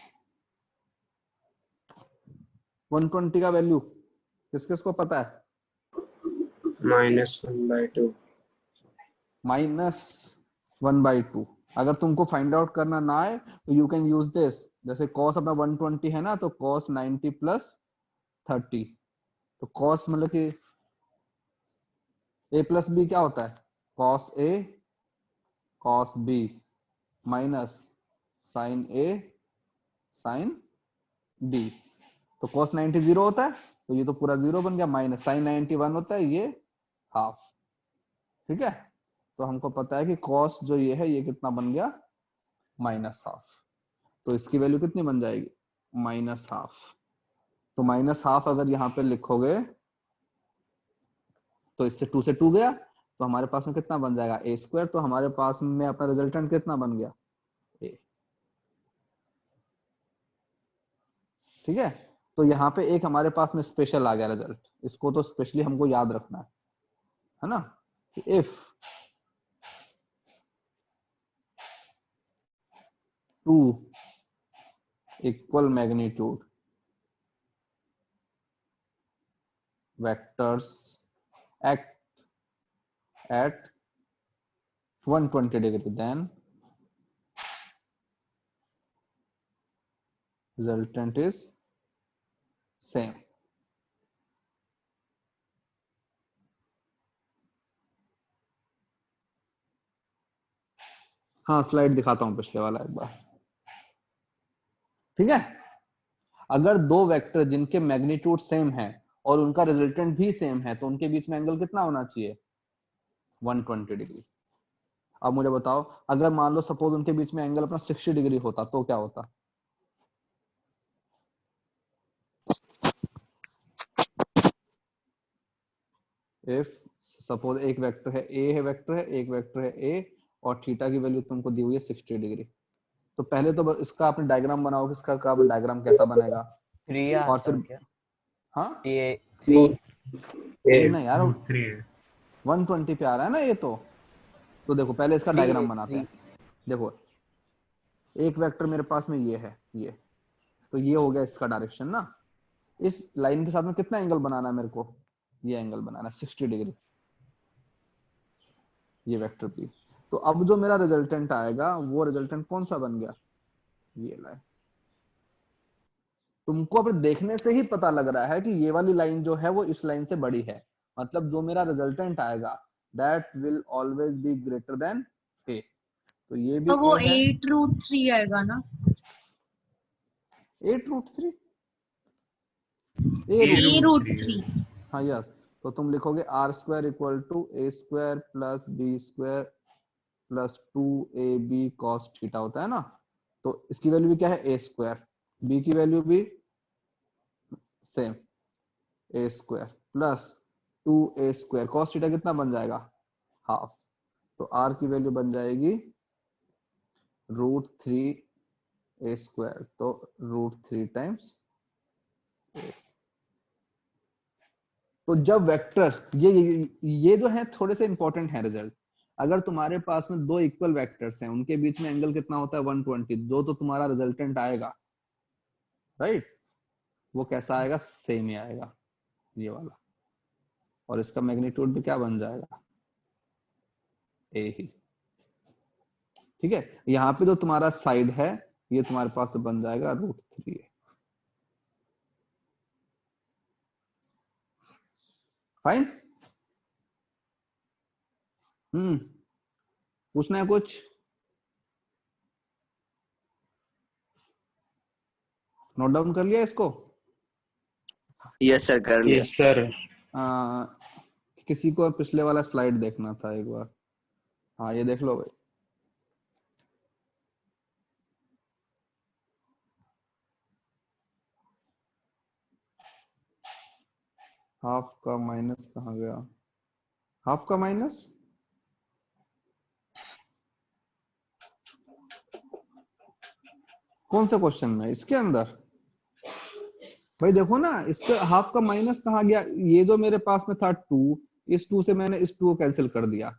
Speaker 1: 120 का वैल्यू किस किस को पता है?
Speaker 6: -1/2।
Speaker 1: -1/2। अगर तुमको फाइंड आउट करना ना आए तो यू कैन यूज दिस। जैसे कॉस अपना 120 है ना, तो कॉस 90 प्लस 30। तो कॉस मतलब कि a प्लस बी क्या होता है, cos A cos B minus sign A sine B. तो कॉस 90 0 होता है, तो ये तो पूरा 0 बन गया, माइनस साइन 90 1 होता है, ये हाफ। ठीक है, तो हमको पता है कि कॉस जो ये है ये कितना बन गया, -हाफ। तो इसकी वैल्यू कितनी बन जाएगी, -हाफ। तो -हाफ अगर यहाँ पे लिखोगे तो इससे 2 से 2 गया, तो हमारे पास में कितना बन जाएगा, ए स्क्वायर। तो हमारे पास में अपना रिजल्टेंट कितना बन गया, ए। ठीक है, तो यहाँ पे एक हमारे पास में स्पेशल आ गया रिजल्ट, इसको तो स्पेशली हमको याद रखना है ना, कि if 2 equal magnitude vectors act at 120 degree, then resultant is same। हाँ स्लाइड दिखाता हूं पिछले वाला एक बार। ठीक है, अगर दो वेक्टर जिनके मैग्नीट्यूड सेम है और उनका रिजल्टेंट भी सेम है, तो उनके बीच में एंगल कितना होना चाहिए, 120 डिग्री। अब मुझे बताओ, अगर मान लो सपोज उनके बीच में एंगल अपना 60 डिग्री होता तो क्या होता? इफ सपोज एक वेक्टर है ए है, वेक्टर है एक वेक्टर है ए, और थीटा की वैल्यू तुमको दी हुई है 60 डिग्री। तो पहले तो इसका आपने डायग्राम बनाओ, इसका का डायग्राम कैसा बनेगा,
Speaker 4: 3
Speaker 1: और
Speaker 4: आता
Speaker 1: फिर
Speaker 4: क्या?
Speaker 1: हाँ
Speaker 4: 3
Speaker 1: नहीं यार,
Speaker 5: √3 है।
Speaker 1: 120 पे आ रहा है ना ये तो देखो पहले इसका डायग्राम बनाते हैं। देखो एक वेक्टर मेरे पास में ये है, ये तो ये हो गया इसका डायरेक्शन ना। इस लाइन के साथ में कितना एंगल बनाना है मेरे को, ये एंगल बनाना है 60 डिग्री, ये वेक्टर पी। तो अब जो मेरा रिजल्टेंट आएगा वो रिजल्टेंट कौन सा बन गया, ये लाइन। तुमको अपने देखने से ही पता लग रहा है कि ये वाली लाइन जो है वो इस लाइन से बड़ी है, मतलब जो मेरा रिजल्टेंट आएगा that will always be greater than A. तो ये भी
Speaker 3: तो वो
Speaker 1: ए है,
Speaker 3: 8√3 आएगा ना?
Speaker 1: 8√3
Speaker 3: A√3।
Speaker 1: हाँ यस। तो तुम लिखोगे R square equal to A square plus B square plus 2ab cos theta होता है ना। तो इसकी वैल्यू भी क्या है, ए स्क्वायर, बी की वैल्यू भी same A square plus 2a square, cos theta कितना बन जाएगा, हाफ। तो आर की वैल्यू बन जाएगी √3 ए स्क्वायर, तो √3 टाइम्स। तो जब वेक्टर ये जो है थोड़े से इंपॉर्टेंट है रिजल्ट। अगर तुम्हारे पास में दो इक्वल वेक्टर्स हैं, उनके बीच में एंगल कितना होता है 120, जो तो तुम्हारा रिजल्टेंट आएगा, राइट, वो कैसा आएगा, सेम ही आएगा, ये वाला। और इसका मैग्नीट्यूड भी क्या बन जाएगा, ए ही। ठीक है, यहाँ पे जो तुम्हारा साइड है ये तुम्हारे पास तो बन जाएगा √3। फाइन। पूछना है कुछ? नोट डाउन कर लिया इसको?
Speaker 4: यस सर, कर लिया।
Speaker 6: Yes sir.
Speaker 1: किसी को पिछले वाला स्लाइड देखना था एक बार, हाँ ये देख लो भाई। हाफ का माइनस कहाँ गया? हाफ का माइनस कौन सा क्वेश्चन में? इसके अंदर भाई देखो ना, इसके हाफ का माइनस कहाँ गया? ये जो मेरे पास में था 2, इस 2 से मैंने इस 2 को कैंसिल कर दिया,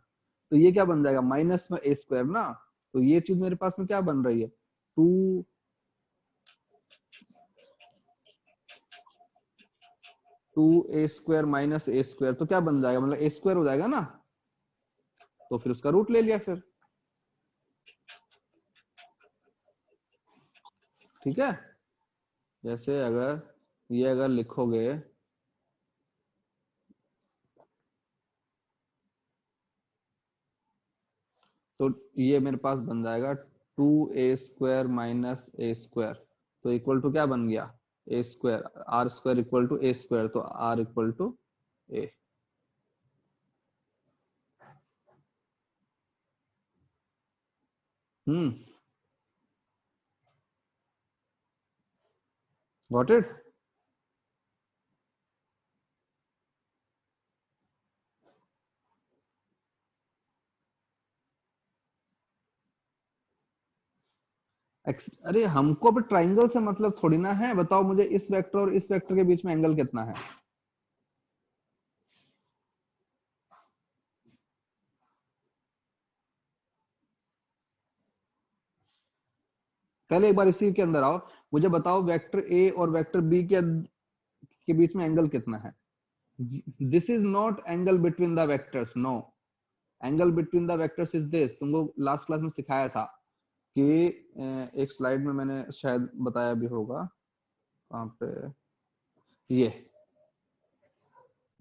Speaker 1: तो ये क्या बन जाएगा? माइनस में ए स्क्वायर ना। तो ये चीज मेरे पास में क्या बन रही है? 2 2a square minus A square, तो क्या बन जाएगा? मतलब ए स्क्वायर हो जाएगा ना। तो फिर उसका रूट ले लिया फिर, ठीक है। जैसे अगर ये अगर लिखोगे तो ये मेरे पास बन जाएगा 2a square minus A square, तो इक्वल टू क्या बन गया? A square, R square equal to A square, तो R equal to A. Got it? अरे हमको भी ट्राइंगल से मतलब थोड़ी ना है। बताओ मुझे, इस वेक्टर और इस वेक्टर के बीच में एंगल कितना है? पहले एक बार इसी के अंदर आओ, मुझे बताओ वेक्टर ए और वेक्टर बी के बीच में एंगल कितना है? This is not angle between the vectors, no. Angle between the vectors is this. तुमको लास्ट क्लास में सिखाया था कि एक स्लाइड में मैंने शायद बताया भी होगा, कहाँ पे, ये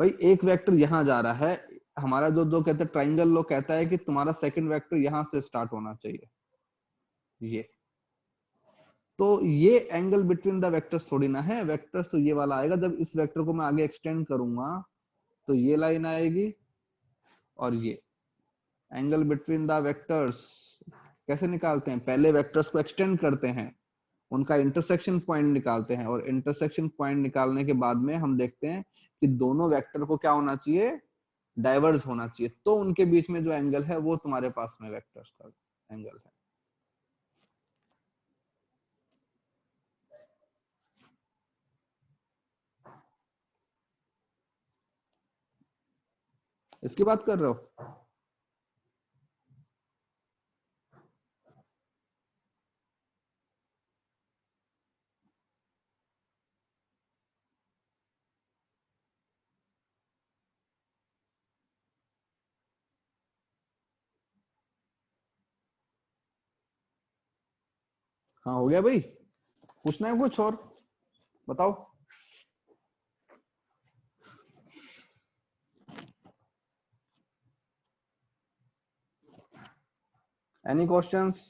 Speaker 1: भाई एक वेक्टर यहां जा रहा है, हमारा जो कहते हैं ट्राइंगल लो कहता है कि तुम्हारा सेकंड वेक्टर यहां से स्टार्ट होना चाहिए, ये। तो ये एंगल बिटवीन द वेक्टर्स थोड़ी ना है। वेक्टर्स तो ये वाला आएगा, जब इस वेक्टर को मैं आगे एक्सटेंड करूंगा तो ये लाइन आएगी, और ये एंगल बिटवीन द वेक्टर्स कैसे निकालते हैं? पहले वेक्टर्स को एक्सटेंड करते हैं, उनका इंटरसेक्शन पॉइंट निकालते हैं, और इंटरसेक्शन पॉइंट निकालने के बाद में हम देखते हैं कि दोनों वेक्टर को क्या होना चाहिए? डाइवर्ज होना चाहिए, तो उनके बीच में जो एंगल है वो तुम्हारे पास में वेक्टर्स का एंगल है। इसकी बात कर रहे हो? हाँ हो गया भाई, पूछना है कुछ और? बताओ। Any questions?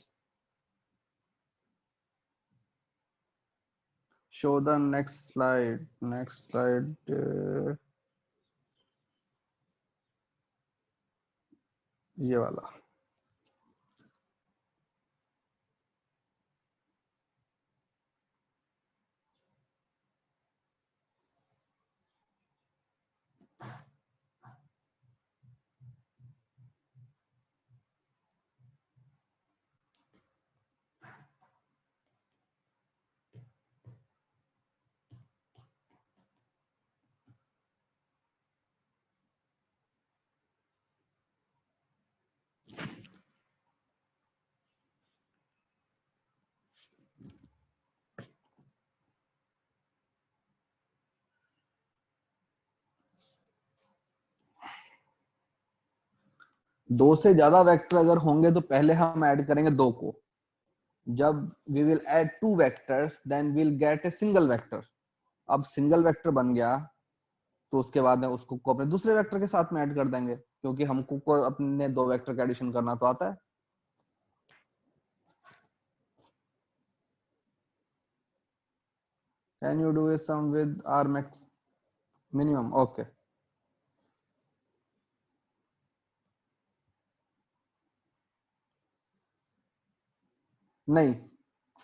Speaker 1: Show the next slide. Next slide ये वाला। दो से ज्यादा वेक्टर अगर होंगे तो पहले हम ऐड करेंगे दो को। जब we will add two vectors then we'll get a single vector। अब सिंगल वेक्टर बन गया तो उसके बाद में उसको को अपने दूसरे वेक्टर के साथ में ऐड कर देंगे, क्योंकि हमको को अपने दो वेक्टर का एडिशन करना तो आता है। Can you do a sum with r max minimum? Okay। नहीं,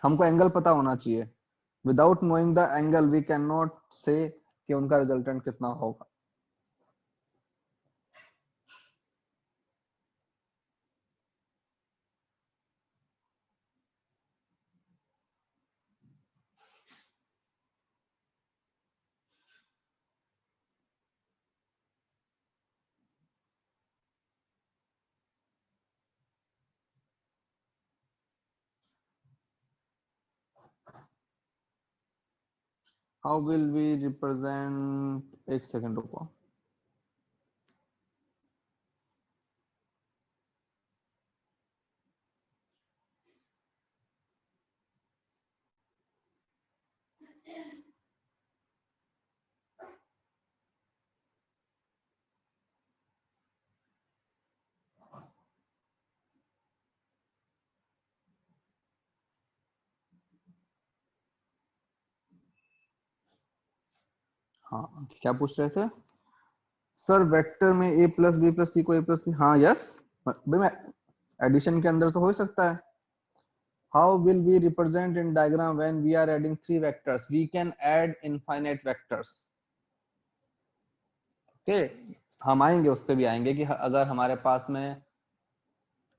Speaker 1: हमको एंगल पता होना चाहिए। Without knowing the angle we can not say कि उनका रिजल्टेंट कितना होगा। हाउ विल वी रिप्रेजेंट, एक सेकंड रुको, हाँ क्या पूछ रहे थे सर? वेक्टर में a plus B plus C को a प्लस बी, हाँ यस भाई, मैं एडिशन के अंदर तो हो ही सकता है। How will we represent in diagram when we are adding 3 vectors? We can add infinite vectors. Okay, हम आएंगे, उस पे भी आएंगे कि अगर हमारे पास में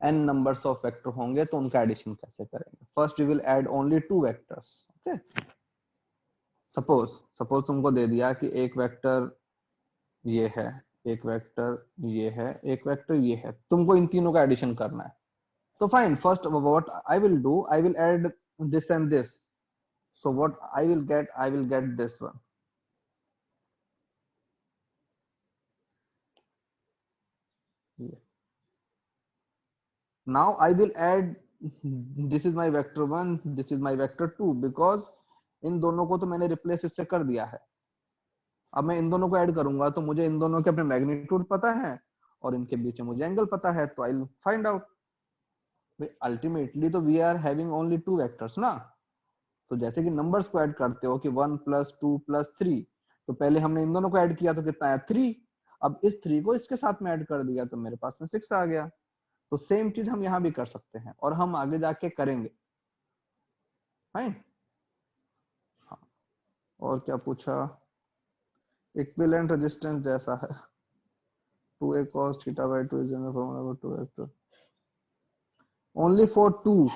Speaker 1: n नंबर्स ऑफ वेक्टर होंगे तो उनका एडिशन कैसे करेंगे। First we will add only 2 vectors. Okay, suppose तुमको दे दिया कि एक वेक्टर ये है, एक वेक्टर ये है, एक वेक्टर ये है, तुमको इन तीनों का एडिशन करना है। तो fine, first what I will do, I will add this and this, so what I will get this one। now I will add this is my vector 1, this is my vector 2, because इन दोनों को तो मैंने रिप्लेस इससे कर दिया है। अब मैं इन दोनों को ऐड करूंगा तो मुझे इन दोनों के अपने मैग्नीट्यूड पता है और इनके बीच में मुझे एंगल पता है, तो I will find out. Ultimately तो we are having only 2 vectors ना, तो जैसे कि नंबर्स को ऐड करते हो कि 1 प्लस 2 प्लस 3, तो पहले हमने इन दोनों को ऐड किया तो कितना आया 3, अब इस 3 को इसके साथ में ऐड कर दिया तो मेरे पास में 6 आ गया। तो सेम चीज हम यहाँ भी कर सकते हैं और हम आगे जाके करेंगे। फाइन, हाँ। और क्या पूछा? इक्विवेलेंट रेजिस्टेंस जैसा है 2a cos theta by 2 is in the formula for 2 vector only for 2।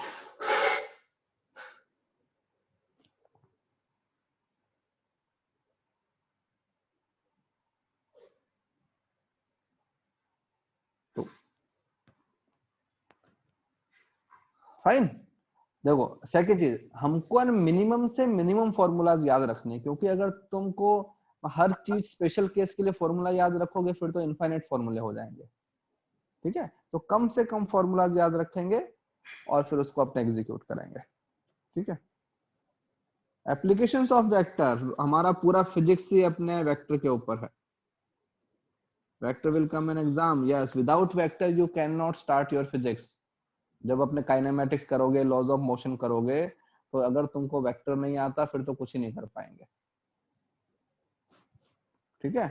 Speaker 1: Fine, देखो सेकंड चीज, हमको मिनिमम से मिनिमम फॉर्मूलाज याद रखने, क्योंकि अगर तुमको हर चीज स्पेशल केस के लिए फॉर्मूला याद रखोगे फिर तो इनफाइनाइट फॉर्मूले हो जाएंगे। ठीक है, तो कम से कम फॉर्मूलाज याद रखेंगे और फिर उसको अपने एग्जीक्यूट करेंगे। ठीक है, एप्लीकेशंस ऑफ वेक्टर, हमारा पूरा फिजिक्स ही अपने वेक्टर के ऊपर है। Vector will come in exam, yes, without vector you can not start your physics. जब अपने काइनेमेटिक्स करोगे, लॉज ऑफ मोशन करोगे, तो अगर तुमको वेक्टर नहीं आता फिर तो कुछ ही नहीं कर पाएंगे। ठीक है,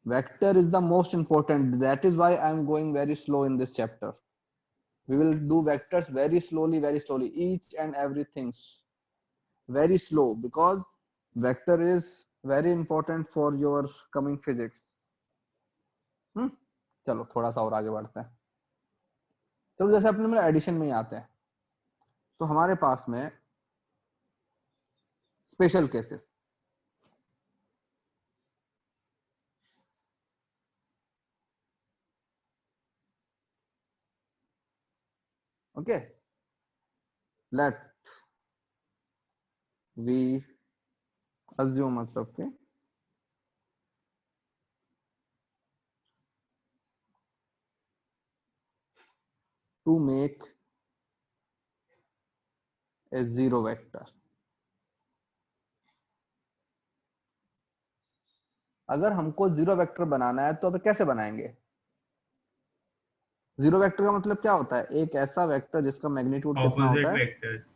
Speaker 1: vector is the most important, that is why I am going very slow in this chapter. We will do vectors very slowly, each and everything very slow, because vector is very important for your coming physics। चलो थोड़ा सा और आगे बढ़ते हैं। चलो जैसे अपने मेरे एडिशन में ही आते हैं, तो हमारे पास में special cases, okay, let we assume, मतलब के to make a zero vector। अगर हमको जीरो वेक्टर बनाना है तो अब कैसे बनाएंगे? जीरो वेक्टर का मतलब क्या होता है? एक ऐसा वेक्टर जिसका मैग्नीट्यूड कितना
Speaker 5: ऑपोजिट
Speaker 1: होता है?
Speaker 5: वेक्टर्स,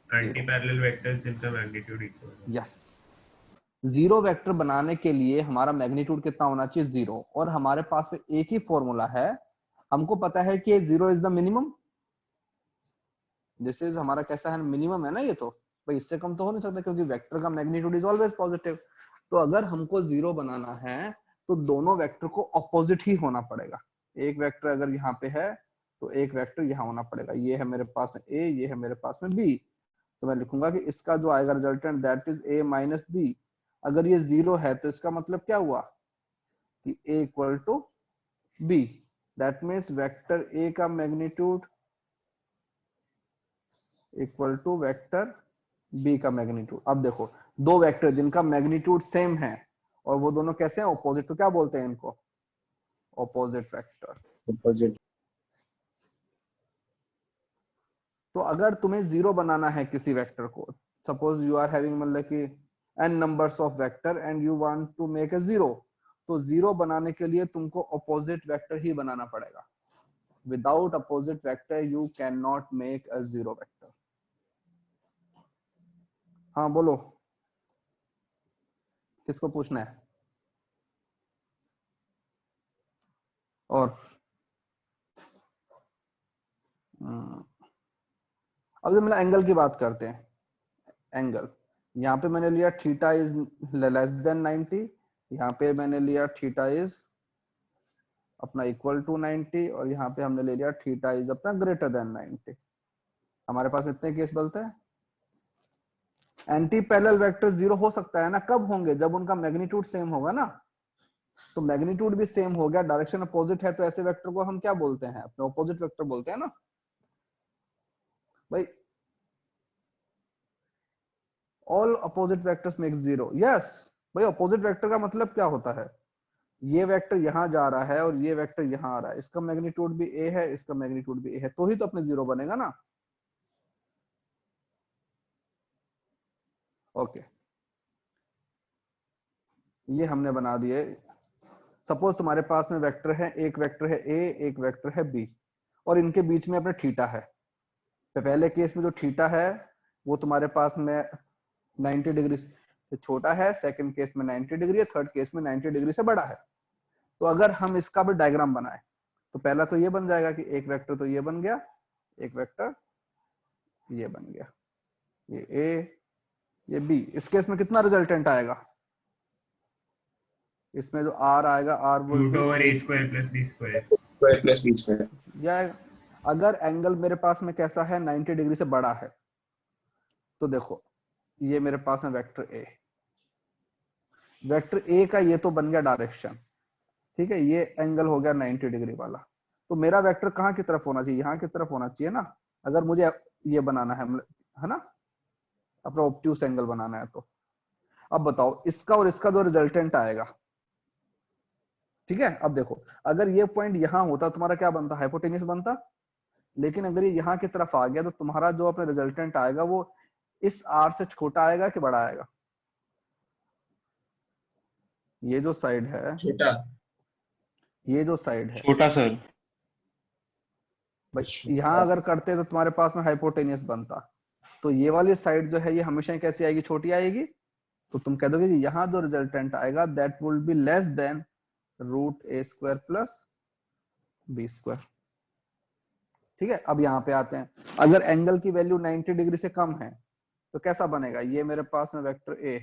Speaker 5: एंटी पैरेलल वेक्टर्स जिनका मैग्नीट्यूड इक्वल है।
Speaker 1: यस, जीरो वेक्टर बनाने के लिए हमारा मैग्नीट्यूड कितना होना चाहिए? 0। और हमारे पास में एक ही फॉर्मूला है, हमको पता है कि 0 is the minimum. This is हमारा कैसा है? मिनिमम है ना ये, तो भाई इससे कम तो हो नहीं सकता, क्योंकि वेक्टर का मैग्नीट्यूड इज ऑलवेज पॉजिटिव। तो अगर हमको 0 बनाना है तो दोनों वेक्टर को अपोजिट ही होना पड़ेगा। एक वेक्टर अगर यहाँ पे है तो एक वेक्टर यहाँ होना पड़ेगा। ये है मेरे पास में a, ये है मेरे पास में b, तो मैं लिखूंगा कि इसका जो आएगा resultant that is a minus B. अगर ये 0 है तो इसका मतलब क्या हुआ कि a equal to b, that means vector a का magnitude equal to vector b का मैग्नीट्यूड। अब देखो दो वेक्टर जिनका मैग्नीट्यूड सेम है और वो दोनों कैसे हैं, ऑपोजिट, तो क्या बोलते हैं इनको, ऑपोजिट वेक्टर।
Speaker 6: ऑपोजिट।
Speaker 1: तो अगर तुम्हें जीरो बनाना है किसी वेक्टर को, सपोज यू आर हैविंग मतलब कि n numbers of vector and you want to make a zero, तो जीरो बनाने के लिए तुमको ऑपोजिट वेक्टर ही बनाना पड़ेगा। Without opposite vector you can not make a zero vector. हाँ बोलो, किसको पूछना है? और अब जब मैंने एंगल की बात करते हैं, एंगल यहाँ पे मैंने लिया थीटा इज लेस देन 90, यहाँ पे मैंने लिया थीटा इज अपना इक्वल टू 90 और यहाँ पे हमने ले लिया थीटा इज अपना ग्रेटर देन 90। हमारे पास इतने केस बनते हैं। एंटी पैरेलल वेक्टर जीरो हो सकता है ना, कब होंगे, जब उनका मैग्नीट्यूड सेम होगा ना। तो मैग्नीट्यूड भी सेम हो गया, डायरेक्शन अपोजिट है, तो ऐसे वेक्टर को हम क्या बोलते हैं, अपने अपोजिट वेक्टर बोलते हैं ना भाई। All opposite vectors make zero, yes भाई। अपोजिट वेक्टर का मतलब क्या होता है, ये वेक्टर यहां जा रहा है और ये वेक्टर यहां आ रहा है, इसका मैग्नीट्यूड भी ए है, इसका मैग्नीट्यूड भी ए है, तो ही तो अपने जीरो बनेगा ना। ओके, ये हमने बना दिए। सपोज तुम्हारे पास में वेक्टर है, एक वेक्टर है ए, एक वेक्टर है बी, और इनके बीच में अपने थीटा है। तो पहले केस में जो थीटा है वो तुम्हारे पास में 90 डिग्री से छोटा है, सेकंड केस में 90 डिग्री है, थर्ड केस में 90 डिग्री से बड़ा है। तो अगर हम इसका भी डायग्राम बनाए तो पहला तो ये बन जाएगा कि एक वेक्टर तो ये बन गया, एक वेक्टर ये बन गया, ये ए ये बी। इस केस में कितना रिजल्टेंट आएगा, इसमें जो आर आएगा, R
Speaker 5: root over A square plus B square.
Speaker 6: Square plus B square.
Speaker 1: या अगर एंगल मेरे पास में कैसा है, 90 डिग्री से बड़ा है, तो देखो ये मेरे पास है वेक्टर ए। वेक्टर ए का ये तो बन गया डायरेक्शन, ठीक है, ये एंगल हो गया 90 डिग्री वाला। तो मेरा वेक्टर कहाँ की तरफ होना चाहिए, यहाँ की तरफ होना चाहिए ना, अगर मुझे ये बनाना है ना, अपना ऑब्ट्यूस एंगल बनाना है तो। अब बताओ इसका और इसका जो रिजल्टेंट आएगा, ठीक है। अब देखो अगर ये पॉइंट यहां होता तुम्हारा क्या बनता, हाइपोटेन्यूस बनता, लेकिन अगर ये यहाँ की तरफ आ गया तो तुम्हारा जो अपना रिजल्टेंट आएगा वो इस आर से छोटा आएगा कि बड़ा आएगा। ये जो साइड है,
Speaker 2: छोटा।
Speaker 1: ये जो साइड है
Speaker 5: छोटा सर।
Speaker 1: भाई, यहाँ अगर करते तो तुम्हारे पास में हाइपोटेन्यूस बनता, तो ये वाली साइड जो है ये हमेशा कैसी आएगी, छोटी आएगी। तो तुम कह दोगे कि यहाँ जो रिजल्टेंट आएगा that will be less than root A square plus B square, ठीक है। अब यहाँ पे आते हैं, अगर एंगल की वैल्यू 90 डिग्री से कम है तो कैसा बनेगा, ये मेरे पास में वेक्टर ए,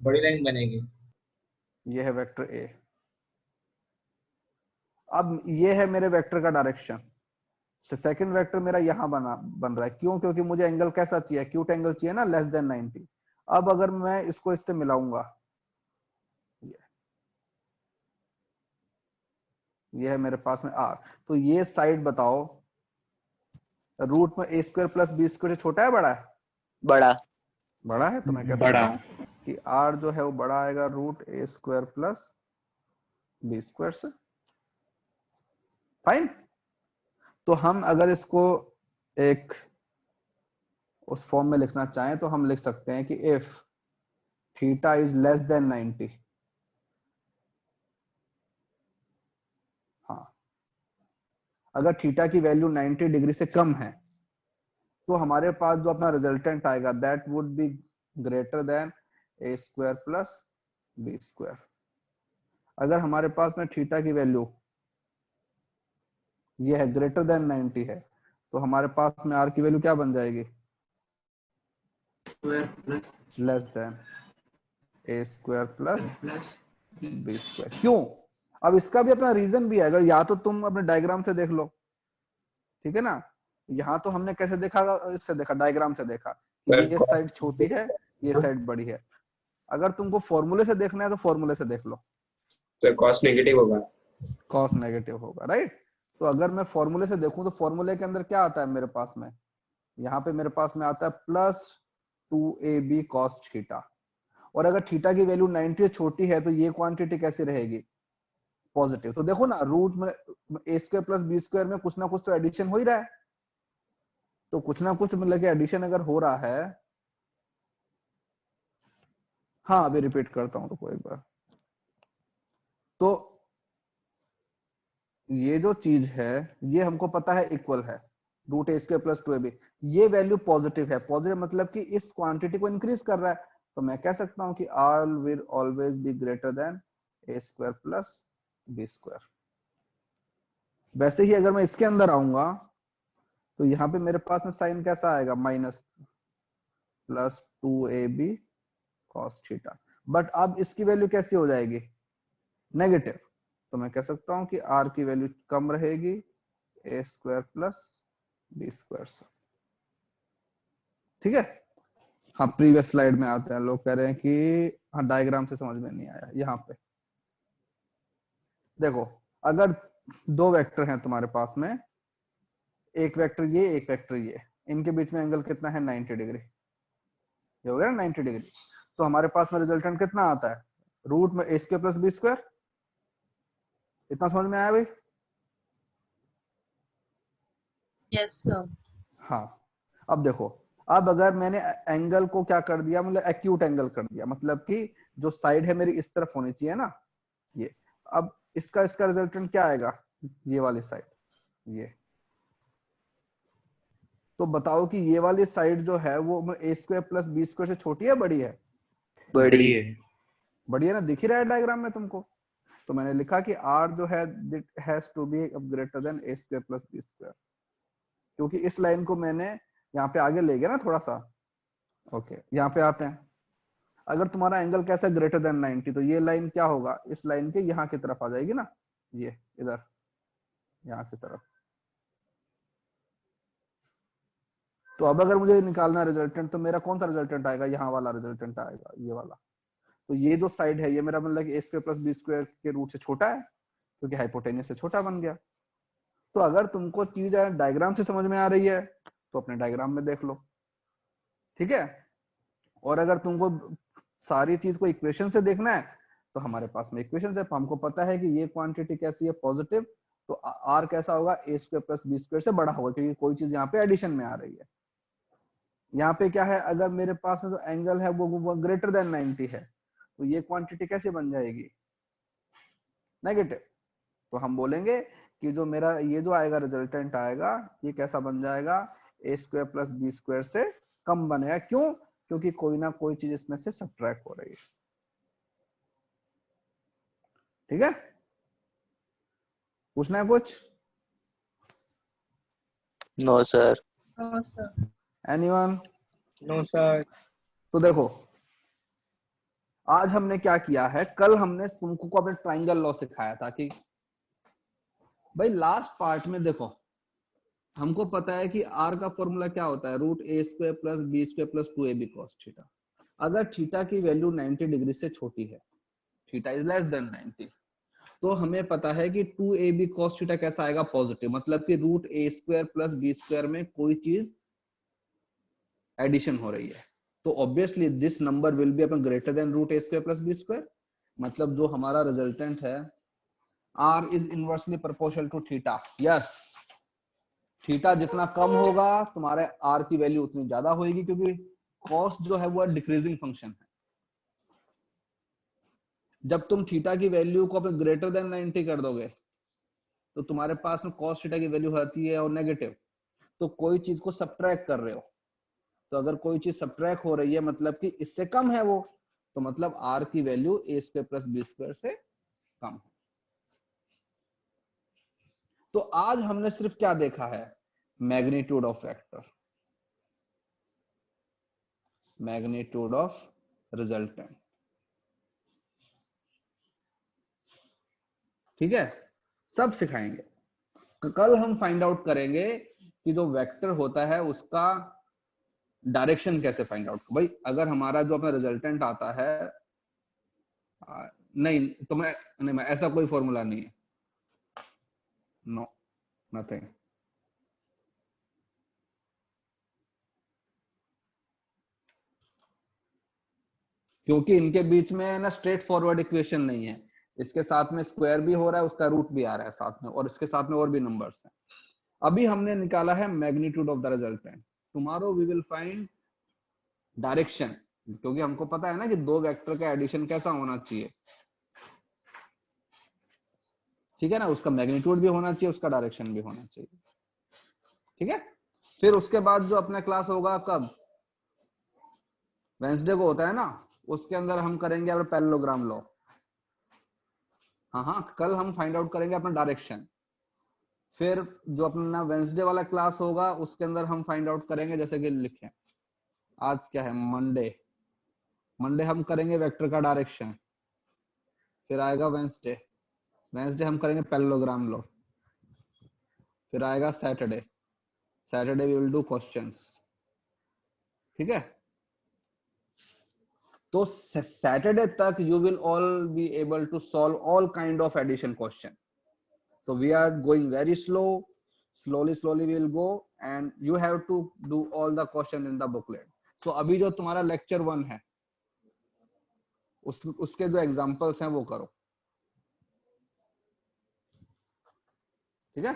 Speaker 2: बड़ी लाइन बनेगी।
Speaker 1: ये है वेक्टर ए। अब ये है मेरे वेक्टर का डायरेक्शन, सेकंड वेक्टर मेरा यहां बन रहा है, क्यों, क्योंकि मुझे एंगल कैसा चाहिए, एक्यूट एंगल चाहिए ना, लेस देन 90। अब अगर मैं इसको इससे मिलाऊंगा, ये है मेरे पास में आर, तो ये साइड बताओ रूट में ए स्क्वायर प्लस बी स्क्वायर से छोटा है बड़ा है,
Speaker 4: बड़ा
Speaker 1: बड़ा है। तो मैं कह सकता हूं कि आर जो है वो बड़ा आएगा root A square plus B square से। फाइन। तो हम अगर इसको एक उस फॉर्म में लिखना चाहें तो हम लिख सकते हैं कि if theta is less than 90, हाँ, अगर थीटा की वैल्यू 90 डिग्री से कम है तो हमारे पास जो अपना रिजल्टेंट आएगा that would be greater than A square plus B square. अगर हमारे पास में थीटा की वैल्यू ये है ग्रेटर देन 90 है, तो हमारे पास में आर की वैल्यू क्या बन जाएगी, less than A square plus B square. क्यों, अब इसका भी अपना रीजन भी है, अगर या तो तुम अपने डायग्राम से देख लो, ठीक है ना। यहाँ तो हमने कैसे देखा, इससे देखा, डायग्राम से देखा, ये साइड छोटी है, ये साइड बड़ी है। अगर तुमको फॉर्मूले से देखना है तो फॉर्मूले से देख लो,
Speaker 6: तो कॉस नेगेटिव होगा,
Speaker 1: कॉस नेगेटिव होगा, राइट। तो अगर मैं फॉर्मूले से देखूं तो फॉर्मूले के अंदर क्या आता है मेरे पास में, यहाँ पे मेरे पास में आता है प्लस 2ab cos थीटा, और अगर थीटा की वैल्यू 90 से छोटी है तो ये क्वांटिटी कैसी रहेगी? पॉजिटिव। तो देखो ना, रूट में ए स्क्वायर प्लस बी स्क्वायर में कुछ ना कुछ तो एडिशन हो ही रहा है, तो कुछ ना कुछ मतलब कि एडिशन अगर हो रहा है, हाँ अभी रिपीट करता हूं तो एक बार, तो ये जो चीज है ये हमको पता है इक्वल है root A square plus 2ab, ये वैल्यू पॉजिटिव है। पॉजिटिव मतलब कि इस क्वांटिटी को इंक्रीज कर रहा है, तो मैं कह सकता हूं कि r will always be greater than A square plus B square. वैसे ही अगर मैं इसके अंदर आऊंगा तो यहाँ पे मेरे पास में साइन कैसा आएगा? Minus plus 2ab cos theta, but अब इसकी वैल्यू कैसी हो जाएगी? नेगेटिव। तो मैं कह सकता हूं कि r की वैल्यू कम रहेगी ए स्क्वायर प्लस बी स्क्वायर से। ठीक है, हाँ प्रीवियस स्लाइड में आते हैं। लोग कह रहे हैं कि हाँ डायग्राम से समझ में नहीं आया। यहाँ पे देखो, अगर दो वेक्टर हैं तुम्हारे पास में, एक वेक्टर ये एक वेक्टर ये, इनके बीच में एंगल कितना है? 90 डिग्री। ये हो गया ना 90 डिग्री। तो हमारे पास में रिजल्टेंट कितना आता है? रूट में ए स्क्वायर प्लस बी स्क्वायर। इतना समझ में आया भाई?
Speaker 3: Yes sir.
Speaker 1: हाँ, अब देखो, अब अगर मैंने एंगल को क्या कर दिया, मतलब एक्यूट एंगल कर दिया, मतलब कि जो साइड है मेरी इस तरफ होनी चाहिए ना, ये। अब इसका इसका रिजल्टेंट क्या आएगा? ये वाली साइड, ये। तो बताओ कि ये वाली साइड जो है वो ए स्क्वायर प्लस बी स्क्वायर से छोटी है बड़ी है?
Speaker 4: बड़ी।
Speaker 1: बड़ी है ना, दिख ही रहा है डायग्राम में तुमको। तो मैंने लिखा कि r जो है has to be greater than A square plus B square, क्योंकि इस लाइन को मैंने यहाँ पे आगे ले गया ना थोड़ा सा। ओके, यहाँ पे आते हैं। अगर तुम्हारा एंगल कैसा ग्रेटर देन 90, तो ये लाइन क्या होगा? इस लाइन के यहाँ की तरफ आ जाएगी ना, ये इधर यहाँ की तरफ। तो अब अगर मुझे निकालना रिजल्टेंट, तो मेरा कौन सा रिजल्टेंट आएगा? यहाँ वाला रिजल्टेंट आएगा, ये वाला। तो ये जो साइड है ये मेरा मतलब ए स्क्वायर प्लस बी स्क्वायर के रूट से छोटा है, क्योंकि हाइपोटेन्यूस से छोटा बन गया। तो अगर तुमको चीज डायग्राम से समझ में आ रही है तो अपने डायग्राम में देख लो, ठीक है। और अगर तुमको सारी चीज को इक्वेशन से देखना है तो हमारे पास में इक्वेशन है। हमको पता है कि ये क्वांटिटी कैसी है? पॉजिटिव। तो r कैसा होगा? ए स्क्वायर प्लस बी स्क्वायर से बड़ा होगा, क्योंकि कोई चीज यहाँ पे एडिशन में आ रही है। यहाँ पे क्या है? अगर मेरे पास में जो एंगल है वो ग्रेटर देन 90 है, तो ये क्वांटिटी कैसे बन जाएगी? नेगेटिव। तो हम बोलेंगे कि जो मेरा ये जो आएगा रिजल्टेंट आएगा, ये कैसा बन जाएगा? ए स्क्वायर प्लस बी स्क्वायर से कम बनेगा। क्यों? क्योंकि कोई ना कोई चीज इसमें से सब्ट्रैक्ट हो रही है। ठीक है, पूछना है कुछ?
Speaker 4: No sir.
Speaker 3: No sir.
Speaker 1: Anyone?
Speaker 2: No sir.
Speaker 1: तो देखो, आज हमने क्या किया है, कल हमने तुमको को अपने ट्राइंगल लॉ सिखाया था कि भाई लास्ट पार्ट में देखो, हमको पता है कि r का फॉर्मूला क्या होता है? Root A square plus B square plus 2ab cos theta. अगर थीटा की वैल्यू 90 डिग्री से छोटी है, थीटा इज लेस देन 90, तो हमें पता है कि 2ab cos थीटा कैसा आएगा? पॉजिटिव। मतलब कि root A square plus B square में कोई चीज एडिशन हो रही है, तो obviously this number will be अपन greater than root A square plus B square. मतलब जो हमारा रिजल्टेंट है, r is inversely proportional to theta. Yes, theta जितना कम होगा तुम्हारे r की वैल्यू उतनी ज्यादा होगी, क्योंकि cos जो है वो डिक्रीजिंग फंक्शन है। जब तुम थीटा की वैल्यू को अपने ग्रेटर देन 90 कर दोगे तो तुम्हारे पास में cos थीटा की वैल्यू आती है और नेगेटिव। तो कोई चीज को सब्ट्रैक्ट कर रहे हो, तो अगर कोई चीज सब्ट्रैक्ट हो रही है मतलब कि इससे कम है वो, तो मतलब r की वैल्यू ए स्क्वायर प्लस बी स्क्वायर से कम है। तो आज हमने सिर्फ क्या देखा है? Magnitude of vector, magnitude of resultant. ठीक है, सब सिखाएंगे। कल हम फाइंड आउट करेंगे कि जो वेक्टर होता है उसका डायरेक्शन कैसे फाइंड आउट। भाई अगर हमारा जो अपना रिजल्टेंट आता है, नहीं तो मैं ऐसा कोई फॉर्मूला नहीं है, नो नथिंग। क्योंकि इनके बीच में ना स्ट्रेट फॉरवर्ड इक्वेशन नहीं है, इसके साथ में स्क्वायर भी हो रहा है, उसका रूट भी आ रहा है साथ में, और इसके साथ में और भी नंबर्स हैं। अभी हमने निकाला है magnitude of the resultant. Tomorrow we will find direction, क्योंकि हमको पता है ना कि दो वेक्टर का एडिशन कैसा होना चाहिए, ठीक है ना, उसका मैग्नीट्यूड भी होना चाहिए, उसका डायरेक्शन भी होना चाहिए, ठीक है। फिर उसके बाद जो अपना क्लास होगा कब, वेंसडे को होता है ना, उसके अंदर हम करेंगे अपना पैरेललोग्राम लॉ। हाँ, कल हम फाइंड आउट करेंगे अपना डायरेक्शन। फिर जो अपना वेंसडे वाला क्लास होगा उसके अंदर हम फाइंड आउट करेंगे, जैसे कि लिखें आज क्या है, मंडे हम करेंगे वेक्टर का डायरेक्शन। फिर आएगा वेंसडे हम करेंगे पैरेललोग्राम लॉ। फिर आएगा Saturday we will do questions, ठीक है। तो सैटरडे तक you will all be able to solve all kind of addition question. So we are going very slowly we will go, and you have to do all the question in the booklet. So अभी जो तुम्हारा lecture 1 है उसके जो examples हैं वो करो, ठीक है।